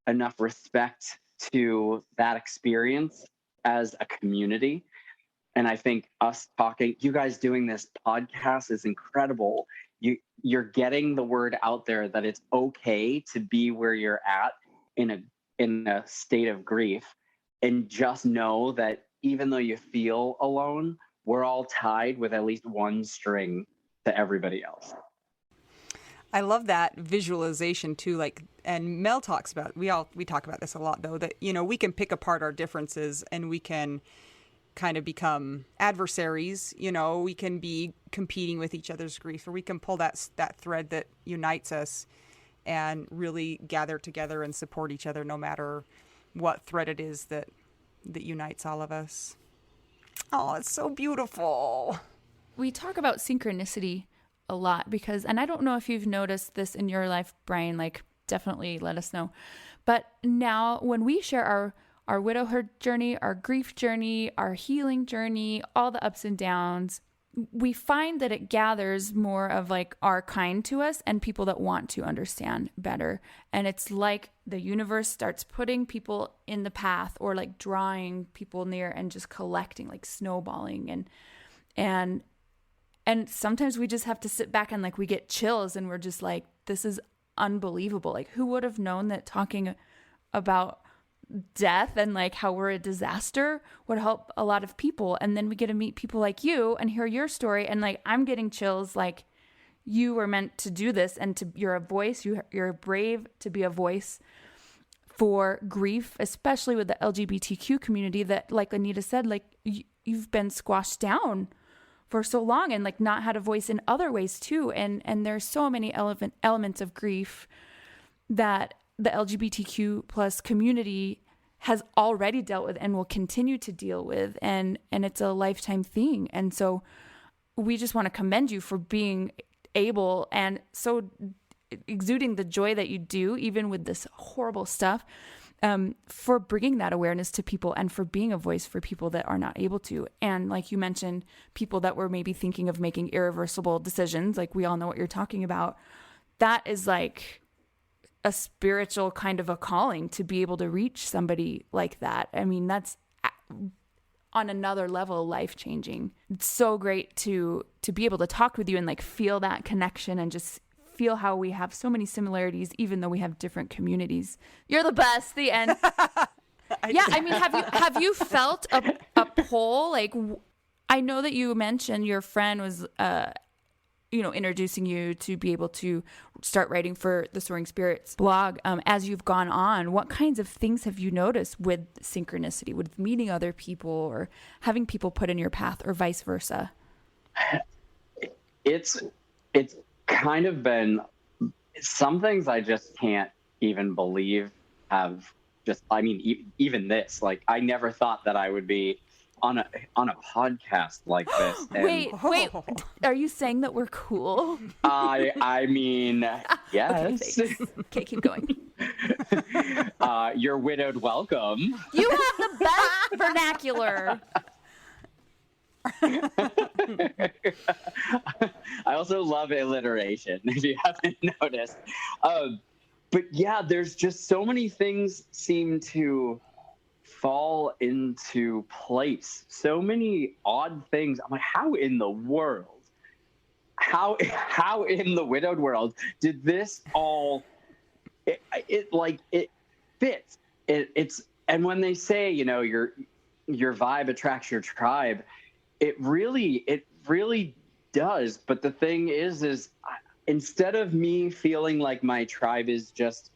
enough respect to that experience as a community. And I think us talking, you guys doing this podcast is incredible. You're getting the word out there that it's okay to be where you're at in a state of grief, and just know that even though you feel alone, we're all tied with at least one string to everybody else. I love that visualization too. And Mel talks about, we talk about this a lot though, that, we can pick apart our differences and we can kind of become adversaries. We can be competing with each other's grief, or we can pull that thread that unites us and really gather together and support each other, no matter what thread it is that unites all of us. Oh, it's so beautiful. We talk about synchronicity a lot because, and I don't know if you've noticed this in your life, Bryan, definitely let us know. But now when we share our widowhood journey, our grief journey, our healing journey, all the ups and downs, we find that it gathers more of like our kind to us and people that want to understand better. And it's like the universe starts putting people in the path, or like drawing people near and just collecting, like snowballing. And sometimes we just have to sit back and like we get chills and we're just like, this is unbelievable. Like, who would have known that talking about death and like how we're a disaster would help a lot of people? And then we get to meet people like you and hear your story, and like I'm getting chills. Like, you were meant to do this, and you're a voice. You're brave to be a voice for grief, especially with the LGBTQ community that, like Anita said, like you've been squashed down for so long and like not had a voice in other ways too. And there's so many elements of grief that the LGBTQ plus community has already dealt with and will continue to deal with. And it's a lifetime thing. And so we just want to commend you for being able and so exuding the joy that you do, even with this horrible stuff, for bringing that awareness to people and for being a voice for people that are not able to. And like you mentioned, people that were maybe thinking of making irreversible decisions, like we all know what you're talking about. That is like a spiritual kind of a calling to be able to reach somebody like that. I mean, that's on another level, life-changing. It's so great to be able to talk with you and like feel that connection and just feel how we have so many similarities, even though we have different communities. You're the best. The end. Yeah, I mean, have you felt a pull? Like, I know that you mentioned your friend was, introducing you to be able to start writing for the Soaring Spirits blog. As you've gone on, what kinds of things have you noticed with synchronicity, with meeting other people or having people put in your path, or vice versa? It's kind of been some things I just can't even believe have just, I mean, even this, like, I never thought that I would be on a podcast like this. And wait, are you saying that we're cool? I mean, yes. Okay, keep going. You're widowed welcome. You have the best vernacular. I also love alliteration, if you haven't noticed. But yeah, there's just so many things seem to fall into place. So many odd things. I'm like, how in the world? How in the widowed world did this all? It fits. It's and when they say, your vibe attracts your tribe, it really does. But the thing is instead of me feeling like my tribe is just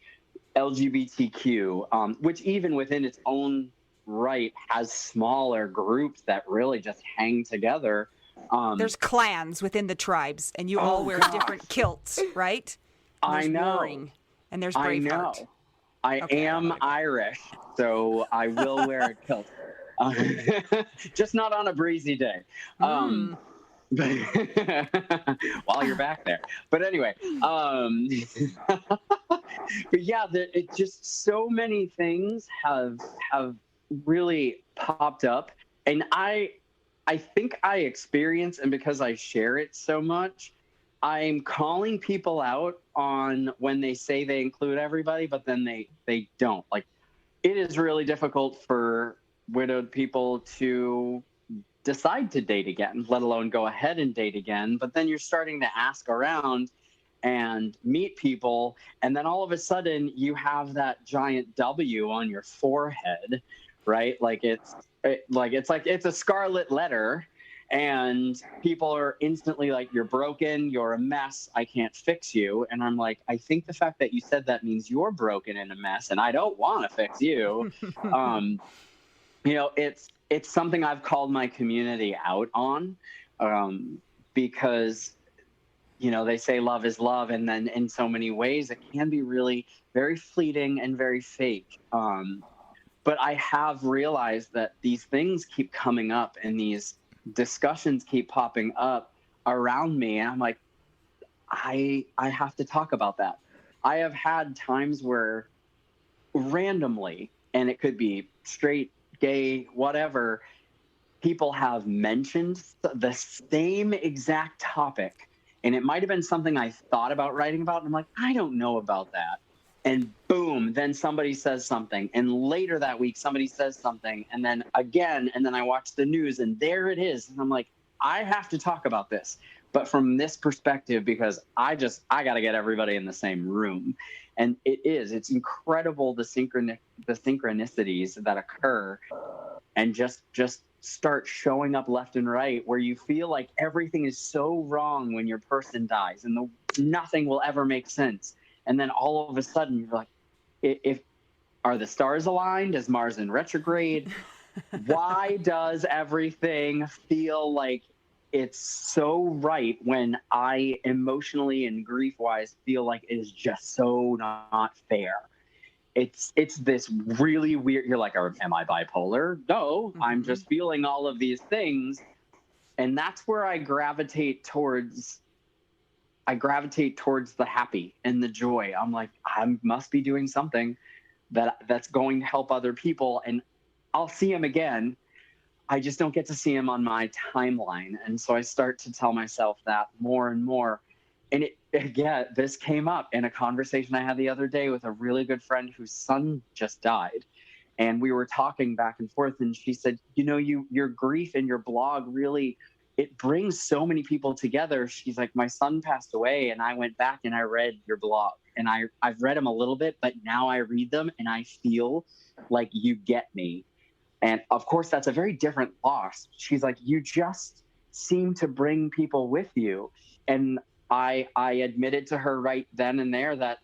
LGBTQ, which even within its own right has smaller groups that really just hang together. There's clans within the tribes, and you all wear different kilts, right? I know. Warring, and there's Braveheart. I am Irish, so I will wear a kilt. Just not on a breezy day. While you're back there. But anyway, but yeah, it just so many things have really popped up, and I think I experience, and because I share it so much, I'm calling people out on when they say they include everybody, but then they don't. Like, it is really difficult for widowed people to decide to date again, let alone go ahead and date again. But then you're starting to ask around and meet people, and then all of a sudden you have that giant W on your forehead, right? Like it's a scarlet letter, and people are instantly like, you're broken, you're a mess, I can't fix you. And I'm like, I think the fact that you said that means you're broken and a mess, and I don't want to fix you. It's something I've called my community out on, because, they say love is love. And then in so many ways, it can be really very fleeting and very fake. But I have realized that these things keep coming up and these discussions keep popping up around me. And I'm like, I have to talk about that. I have had times where randomly, and it could be straight, gay, whatever, people have mentioned the same exact topic, and it might have been something I thought about writing about, and I'm like, I don't know about that. And boom, then somebody says something. And later that week, somebody says something. And then again, and then I watch the news and there it is. And I'm like, I have to talk about this. But from this perspective, because I got to get everybody in the same room. And it's incredible the synchronicities that occur and just start showing up left and right, where you feel like everything is so wrong when your person dies and nothing will ever make sense. And then all of a sudden you're like, if are the stars aligned? Is Mars in retrograde? Why does everything feel like it's so right when I emotionally and grief-wise feel like it is just so not fair? It's this really weird, you're like, am I bipolar? No, I'm just feeling all of these things. And that's where I gravitate towards the happy and the joy. I'm like, I must be doing something that's going to help other people. And I'll see him again. I just don't get to see him on my timeline. And so I start to tell myself that more and more. And this came up in a conversation I had the other day with a really good friend whose son just died. And we were talking back and forth. And she said, your grief and your blog really, it brings so many people together. She's like, my son passed away and I went back and I read your blog, and I've read them a little bit, but now I read them and I feel like you get me. And of course, that's a very different loss. She's like, you just seem to bring people with you. And I admitted to her right then and there that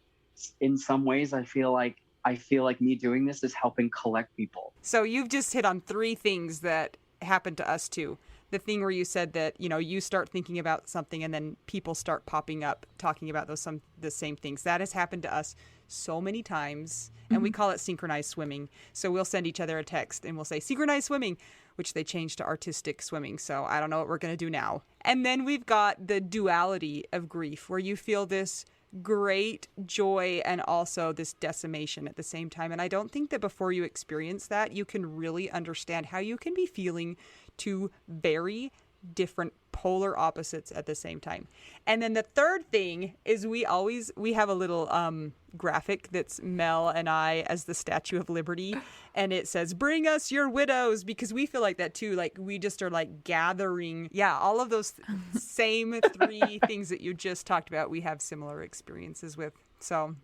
in some ways I feel like me doing this is helping collect people. So you've just hit on 3 things that happened to us too. The thing where you said that, you start thinking about something and then people start popping up talking about the same things. That has happened to us so many times, and we call it synchronized swimming. So we'll send each other a text and we'll say synchronized swimming, which they changed to artistic swimming. So I don't know what we're going to do now. And then we've got the duality of grief, where you feel this great joy and also this decimation at the same time. And I don't think that before you experience that, you can really understand how you can be feeling 2 very different polar opposites at the same time. And then the third thing is we have a little graphic that's Mel and I as the Statue of Liberty, and it says, bring us your widows, because we feel like that too. Like we just are like gathering, all of those same 3 things that you just talked about, we have similar experiences with. So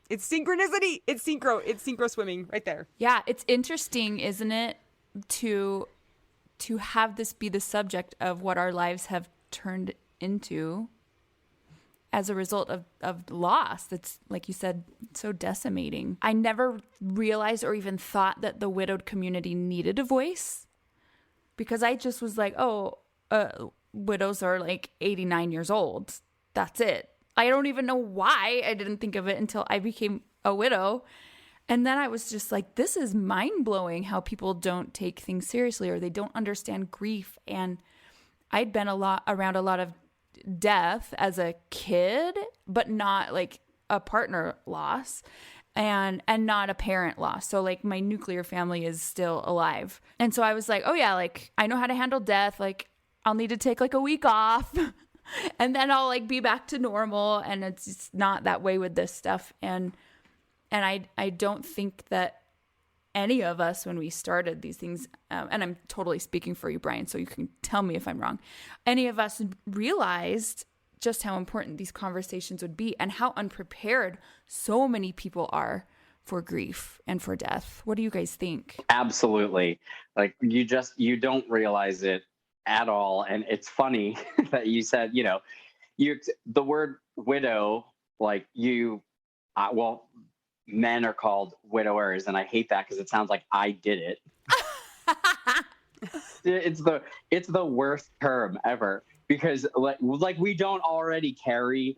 it's synchronicity, it's synchro swimming right there. Yeah, it's interesting, isn't it, to have this be the subject of what our lives have turned into as a result of loss that's, like you said, so decimating. I never realized or even thought that the widowed community needed a voice, because I just was like, widows are like 89 years old. That's it. I don't even know why I didn't think of it until I became a widow. And then I was just like, this is mind-blowing how people don't take things seriously, or they don't understand grief. And I'd been around a lot of death as a kid, but not like a partner loss and not a parent loss. So like my nuclear family is still alive. And so I was like, oh yeah, like I know how to handle death. Like I'll need to take like a week off and then I'll like be back to normal. And it's just not that way with this stuff. And I don't think that any of us, when we started these things, and I'm totally speaking for you, Bryan, so you can tell me if I'm wrong, any of us realized just how important these conversations would be and how unprepared so many people are for grief and for death. What do you guys think? Absolutely. Like you don't realize it at all. And it's funny that you said, the word widow, like men are called widowers, and I hate that because it sounds like I did it. It's the worst term ever, because like we don't already carry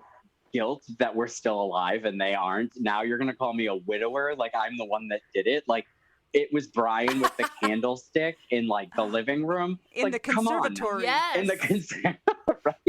guilt that we're still alive and they aren't. Now you're gonna call me a widower, like I'm the one that did it. Like it was Bryan with the candlestick in like the living room in the conservatory. Yes. In the right?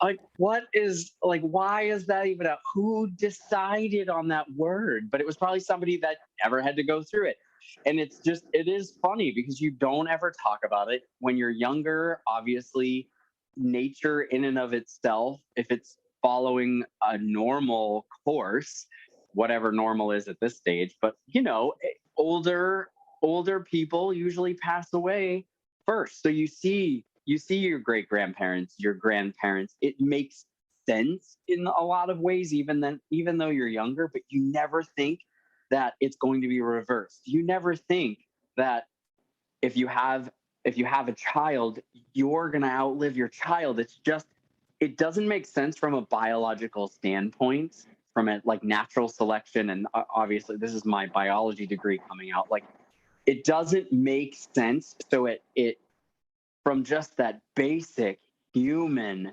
Like what is, like, why is that even who decided on that word? But it was probably somebody that never had to go through it. And it is funny because you don't ever talk about it. When you're younger, obviously, nature in and of itself, if it's following a normal course, whatever normal is at this stage, but older people usually pass away first. So you see your great grandparents, your grandparents. It makes sense in a lot of ways, even though you're younger, but you never think that it's going to be reversed. You never think that if you have a child, you're going to outlive your child. It doesn't make sense from a biological standpoint, from a like natural selection. And obviously this is my biology degree coming out. Like, it doesn't make sense. So it from just that basic human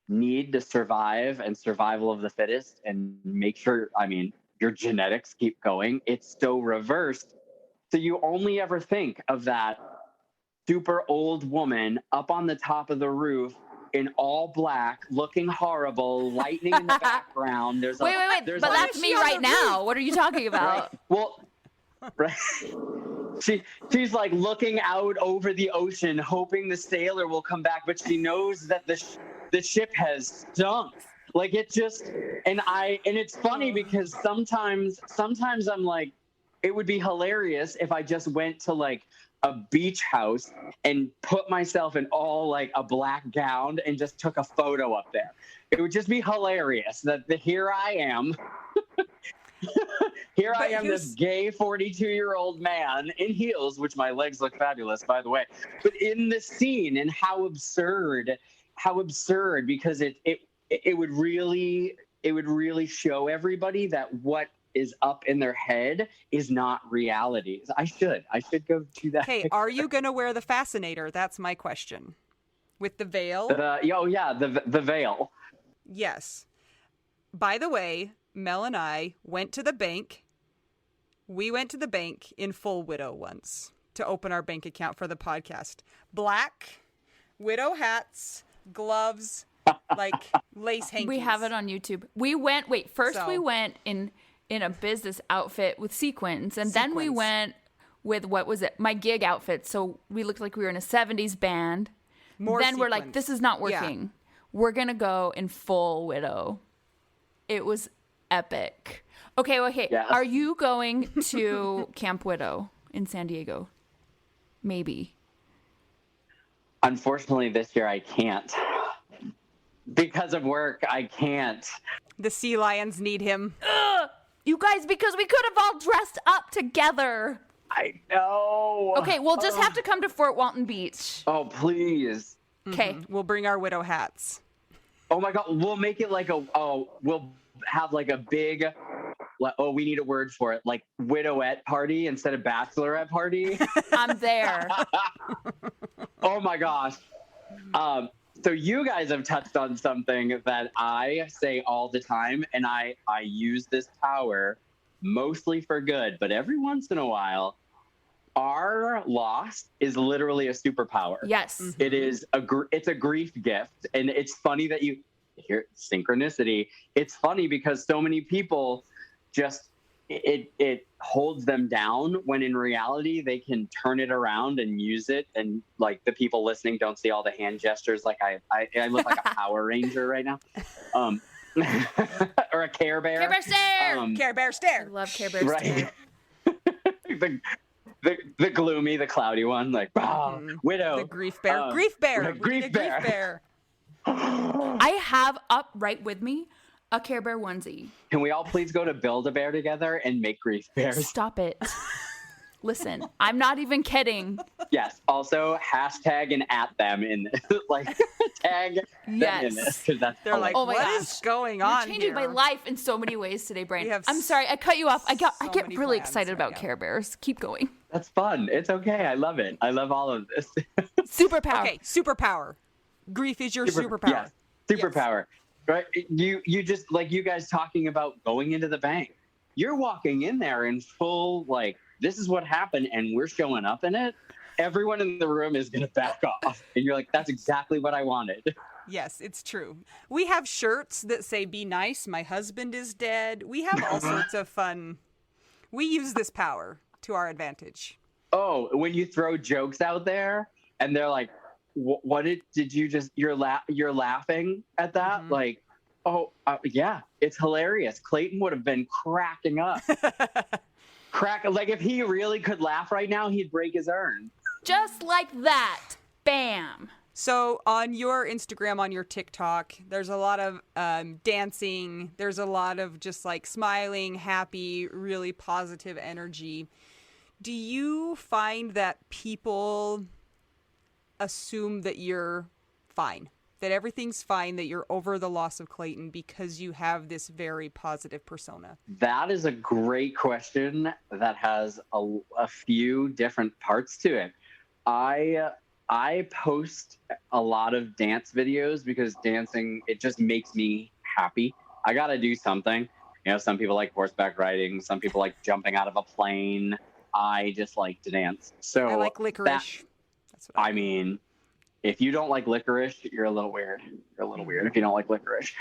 need to survive and survival of the fittest and make sure, your genetics keep going. It's so reversed. So you only ever think of that super old woman up on the top of the roof in all black, looking horrible, lightning in the background. Wait. But that's me right now. What are you talking about? Right. Well, right. She's like looking out over the ocean, hoping the sailor will come back, but she knows that the ship has sunk. Like, it just, and it's funny because sometimes I'm like, it would be hilarious if I just went to like a beach house and put myself in all like a black gown and just took a photo up there. It would just be hilarious that here I am. This gay 42-year-old man in heels, which my legs look fabulous, by the way. But in the scene, and how absurd, because it would really show everybody that what is up in their head is not reality. I should go to that. Okay, are you going to wear the fascinator? That's my question. With the veil? The veil. Yes. By the way, Mel and I went to the bank. We went to the bank in full widow once to open our bank account for the podcast. Black widow hats, gloves, like lace hankies. We have it on YouTube. We went in a business outfit with sequins, and then we went with, what was it, my gig outfit. So we looked like we were in a 70s band. We're like, this is not working. Yeah. We're going to go in full widow. It was epic. Okay. Yeah. Are you going to Camp Widow in San Diego? Maybe. Unfortunately, this year I can't. Because of work, I can't. The Sea Lions need him. You guys, because we could have all dressed up together. I know. Okay, we'll just have to come to Fort Walton Beach. Oh, please. Okay. Mm-hmm. We'll bring our widow hats. Oh, my God. We'll make it like we'll have like a big, we need a word for it, like widowette party instead of bachelorette party. I'm there. Oh, my gosh. So you guys have touched on something that I say all the time, and I use this power mostly for good, but every once in a while, our loss is literally a superpower. Yes. Mm-hmm. It's a grief gift, and it's funny that you hear synchronicity. It's funny because so many people just it holds them down when in reality they can turn it around and use it. And like, the people listening don't see all the hand gestures. Like I look like a Power Ranger right now. Or a Care Bear. Care Bear stare. Care Bear stare. I love Care Bear stare. the gloomy, the cloudy one, like widow. The grief bear. Grief bear. Grief bear. I have up right with me a Care Bear onesie. Can we all please go to Build-A-Bear together and make grief bears? Stop it. Listen, I'm not even kidding. Yes. Also, hashtag and at them in this. Like, tag them in this. Because they're like, oh my what gosh. is going on You're changing here? my life in so many ways today, Bryan. I'm sorry, I cut you off. I get really excited about Care Bears. Keep going. That's fun. It's okay. I love it. I love all of this. Superpower. Okay, superpower. Grief is your superpower. Yes. Superpower. Yes. Right? You just, like, you guys talking about going into the bank. You're walking in there in full, like, this is what happened, and we're showing up in it. Everyone in the room is going to back off. And you're like, that's exactly what I wanted. Yes, it's true. We have shirts that say, be nice, my husband is dead. We have all sorts of fun. We use this power. to our advantage. Oh, when you throw jokes out there and they're like, what did you just, you're laughing at that? Mhm. Like, oh, yeah, it's hilarious. Clayton would have been cracking up. Like if he really could laugh right now, he'd break his urn. Just like that. Bam. So on your Instagram, on your TikTok, there's a lot of dancing. There's a lot of just like smiling, happy, really positive energy. Do you find that people assume that you're fine, that everything's fine, that you're over the loss of Clayton because you have this very positive persona? That is a great question that has a few different parts to it. I post a lot of dance videos because dancing, it just makes me happy. I got to do something. You know, some people like horseback riding. Some people like jumping out of a plane. I just like to dance. So I like licorice. That's what I mean, if you don't like licorice, you're a little weird. You're a little weird if you don't like licorice.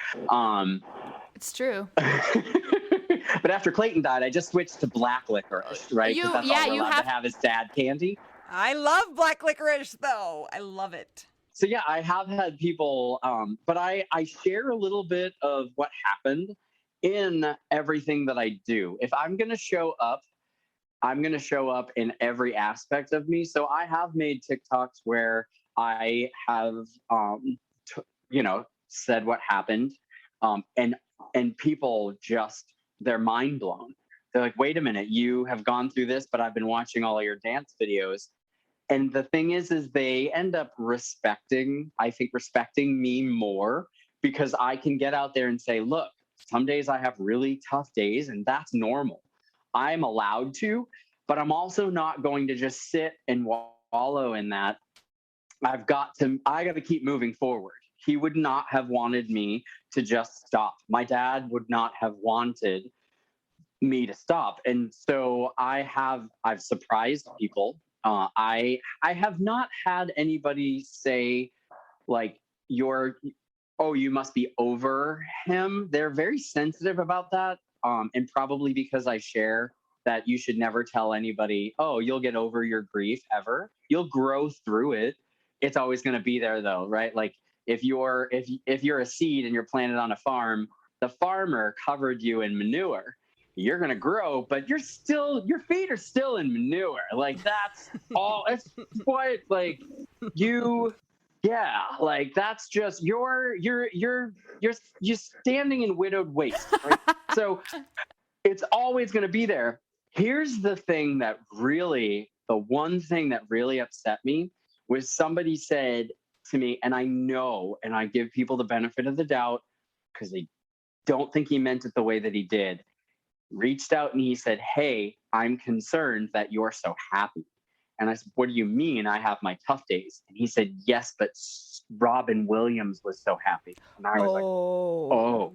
It's true. But after Clayton died, I just switched to black licorice, right? 'Cause that's all we're allowed to have is dad candy. I love black licorice, though. I love it. So yeah, I have had people, but I share a little bit of what happened in everything that I do. If I'm going to show up, I'm going to show up in every aspect of me. So I have made TikToks where I have, said what happened, and people just, they're mind blown. They're like, wait a minute, you have gone through this, but I've been watching all of your dance videos. And the thing is they end up respecting me more because I can get out there and say, look, some days I have really tough days and that's normal. I'm allowed to, but I'm also not going to just sit and wallow in that. I got to keep moving forward. He would not have wanted me to just stop. My dad would not have wanted me to stop. And so I've surprised people. I have not had anybody say like you must be over him. They're very sensitive about that. And probably because I share that you should never tell anybody, oh, you'll get over your grief ever. You'll grow through it. It's always going to be there though, right? Like if you're a seed and you're planted on a farm, the farmer covered you in manure. You're going to grow, but your feet are still in manure. Like that's all, it's what, like like that's just, you're standing in widowed waste, right? So it's always going to be there. Here's the one thing that really upset me was somebody said to me, and I give people the benefit of the doubt because they don't think he meant it the way that he did, reached out and he said, hey, I'm concerned that you're so happy. And I said, what do you mean I have my tough days? And he said, yes, but Robin Williams was so happy. And I was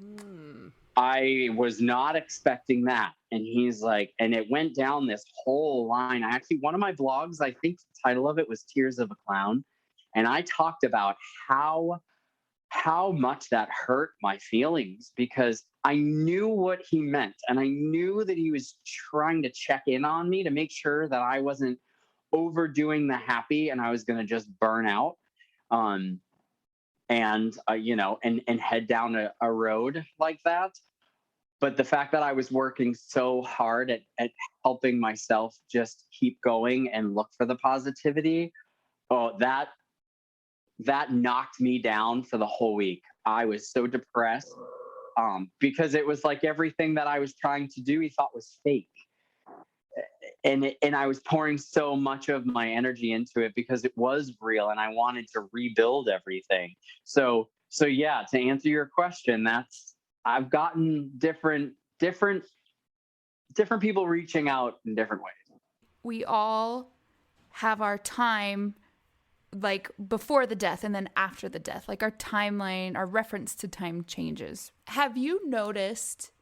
I was not expecting that. And he's like, and it went down this whole line. One of my vlogs, I think the title of it was Tears of a Clown. And I talked about how much that hurt my feelings because I knew what he meant. And I knew that he was trying to check in on me to make sure that I wasn't overdoing the happy and I was going to just burn out. And head down a road like that. But the fact that I was working so hard at helping myself just keep going and look for the positivity, that knocked me down for the whole week. I was so depressed because it was like everything that I was trying to do, he thought was fake. And I was pouring so much of my energy into it because it was real and I wanted to rebuild everything. So yeah, to answer your question, I've gotten different people reaching out in different ways. We all have our time, like before the death and then after the death, like our timeline, our reference to time changes. Have you noticed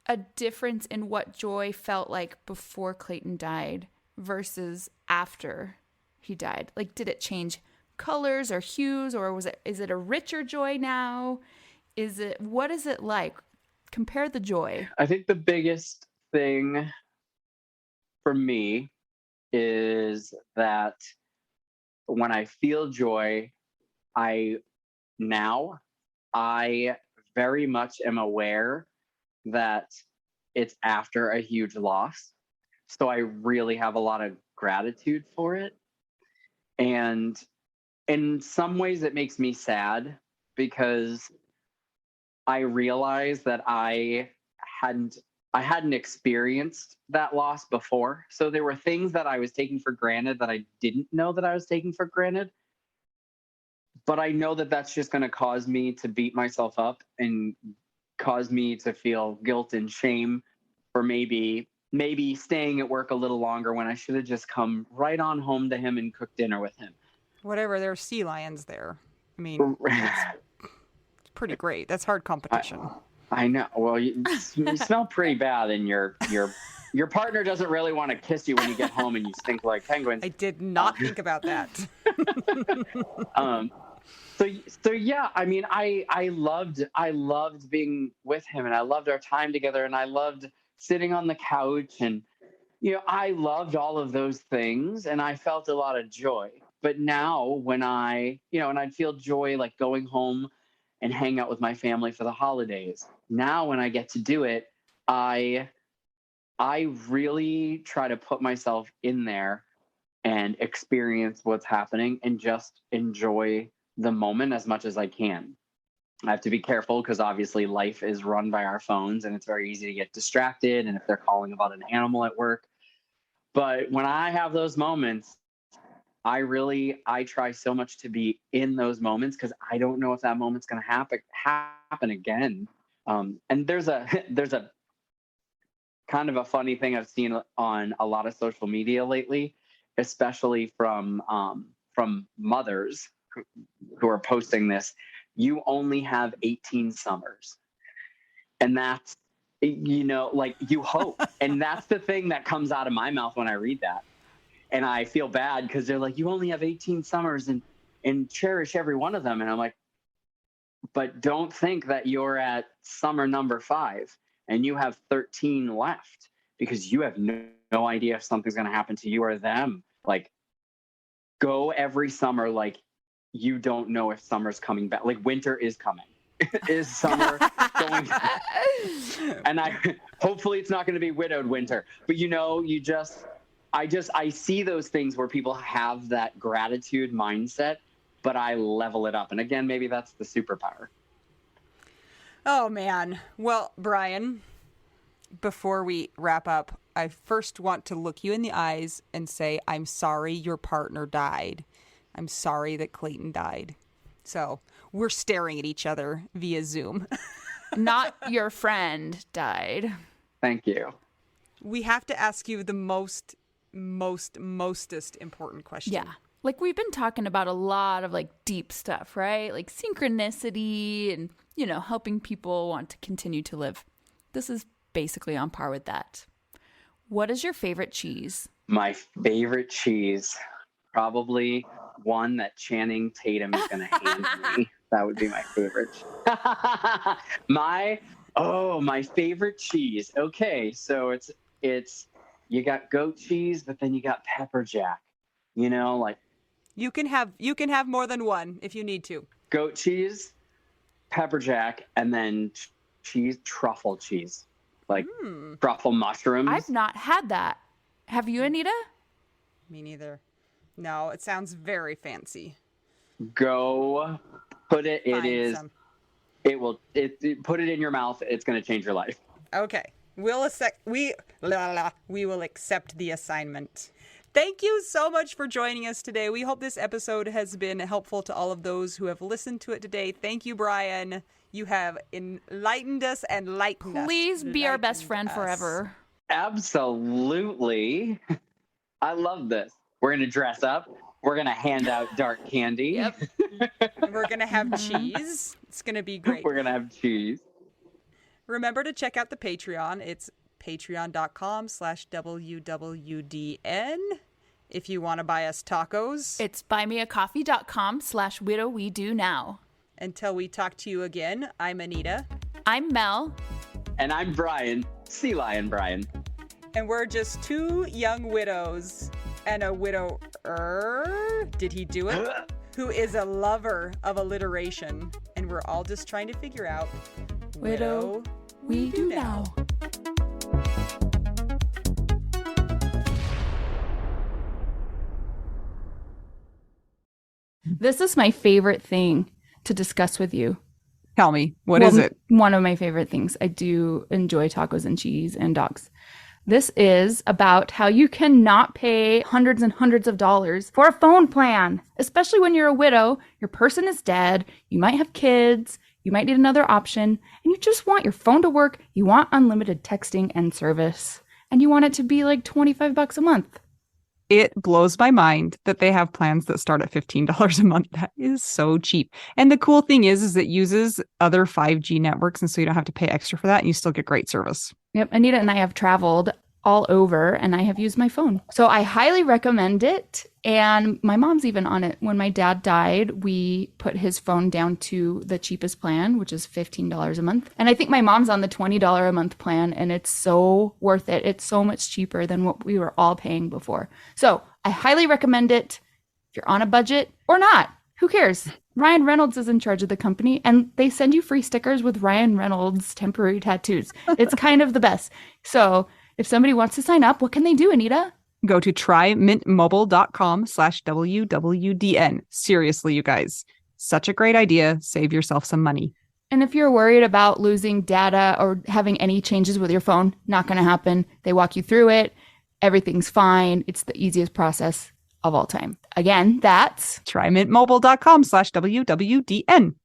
a difference in what joy felt like before Clayton died versus after he died? Like, did it change colors or hues, or is it a richer joy now? What is it like? Compare the joy. I think the biggest thing for me is that when I feel joy, I very much am aware that it's after a huge loss. So I really have a lot of gratitude for it. And in some ways it makes me sad because I realize that I hadn't experienced that loss before. So there were things that I was taking for granted that I didn't know that I was taking for granted. But I know that that's just going to cause me to beat myself up and cause me to feel guilt and shame for maybe staying at work a little longer when I should have just come right on home to him and cooked dinner with him. Whatever, there are sea lions there. I mean, it's pretty great. That's hard competition. I know. Well, you smell pretty bad, and your partner doesn't really want to kiss you when you get home, and you stink like penguins. I did not think about that. So yeah, I mean, I loved being with him, and I loved our time together, and I loved sitting on the couch, and I loved all of those things, and I felt a lot of joy. But now when and I'd feel joy like going home and hang out with my family for the holidays. Now when I get to do it, I really try to put myself in there and experience what's happening and just enjoy the moment as much as I can. I have to be careful because obviously life is run by our phones and it's very easy to get distracted. And if they're calling about an animal at work, but when I have those moments, I try so much to be in those moments because I don't know if that moment's going to happen again. And there's a kind of a funny thing I've seen on a lot of social media lately, especially from mothers who are posting this. You only have 18 summers. And that's, like you hope. And that's the thing that comes out of my mouth when I read that. And I feel bad because they're like, you only have 18 summers and cherish every one of them. And I'm like, but don't think that you're at summer number 5 and you have 13 left because you have no idea if something's going to happen to you or them. Like, go every summer like you don't know if summer's coming back. Like, winter is coming. Is summer going? And hopefully it's not going to be widowed winter. But I see those things where people have that gratitude mindset, but I level it up. And again, maybe that's the superpower. Oh, man. Well, Bryan, before we wrap up, I first want to look you in the eyes and say, I'm sorry your partner died. I'm sorry that Clayton died. So we're staring at each other via Zoom. Not your friend died. Thank you. We have to ask you the mostest important question. Yeah. Like, we've been talking about a lot of like deep stuff, right? Like synchronicity and, helping people want to continue to live. This is basically on par with that. What is your favorite cheese? My favorite cheese, probably one that Channing Tatum is going to hand me. That would be my favorite. My favorite cheese. Okay, so it's you got goat cheese, but then you got pepper jack. Like you can have more than one if you need to. Goat cheese, pepper jack, and then truffle cheese. Like truffle mushrooms. I've not had that. Have you, Anita? Me neither. No, it sounds very fancy. Go put it. Find it is. Some. It will. Put it in your mouth. It's going to change your life. Okay. We will accept the assignment. Thank you so much for joining us today. We hope this episode has been helpful to all of those who have listened to it today. Thank you, Bryan. You have enlightened us and lightened us. Please be our best friend forever. Absolutely. I love this. We're going to dress up. We're going to hand out dark candy. Yep. We're going to have cheese. It's going to be great. We're going to have cheese. Remember to check out the Patreon. It's patreon.com/WWDN. If you want to buy us tacos. It's buymeacoffee.com/widowwedonoww. Until we talk to you again, I'm Anita. I'm Mel. And I'm Bryan, Sea Lion Bryan. And we're just two young widows and a widower. Did he do it? Who is a lover of alliteration. And we're all just trying to figure out Widow, we do now. This is my favorite thing to discuss with you. Tell me, what is it? One of my favorite things. I do enjoy tacos and cheese and dogs. This is about how you cannot pay hundreds and hundreds of dollars for a phone plan, especially when you're a widow, your person is dead, you might have kids, you might need another option, and you just want your phone to work, you want unlimited texting and service, and you want it to be like $25 a month. It blows my mind that they have plans that start at $15 a month. That is so cheap. And the cool thing is it uses other 5G networks, and so you don't have to pay extra for that, and you still get great service. Yep, Anita and I have traveled all over, and I have used my phone. So I highly recommend it, and my mom's even on it. When my dad died, we put his phone down to the cheapest plan, which is $15 a month. And I think my mom's on the $20 a month plan, and it's so worth it. It's so much cheaper than what we were all paying before. So I highly recommend it if you're on a budget or not. Who cares? Ryan Reynolds is in charge of the company, and they send you free stickers with Ryan Reynolds temporary tattoos. It's kind of the best. So if somebody wants to sign up, what can they do, Anita? Go to trymintmobile.com/WWDN. Seriously, you guys. Such a great idea. Save yourself some money. And if you're worried about losing data or having any changes with your phone, not going to happen. They walk you through it. Everything's fine. It's the easiest process of all time. Again, that's trymintmobile.com/WWDN.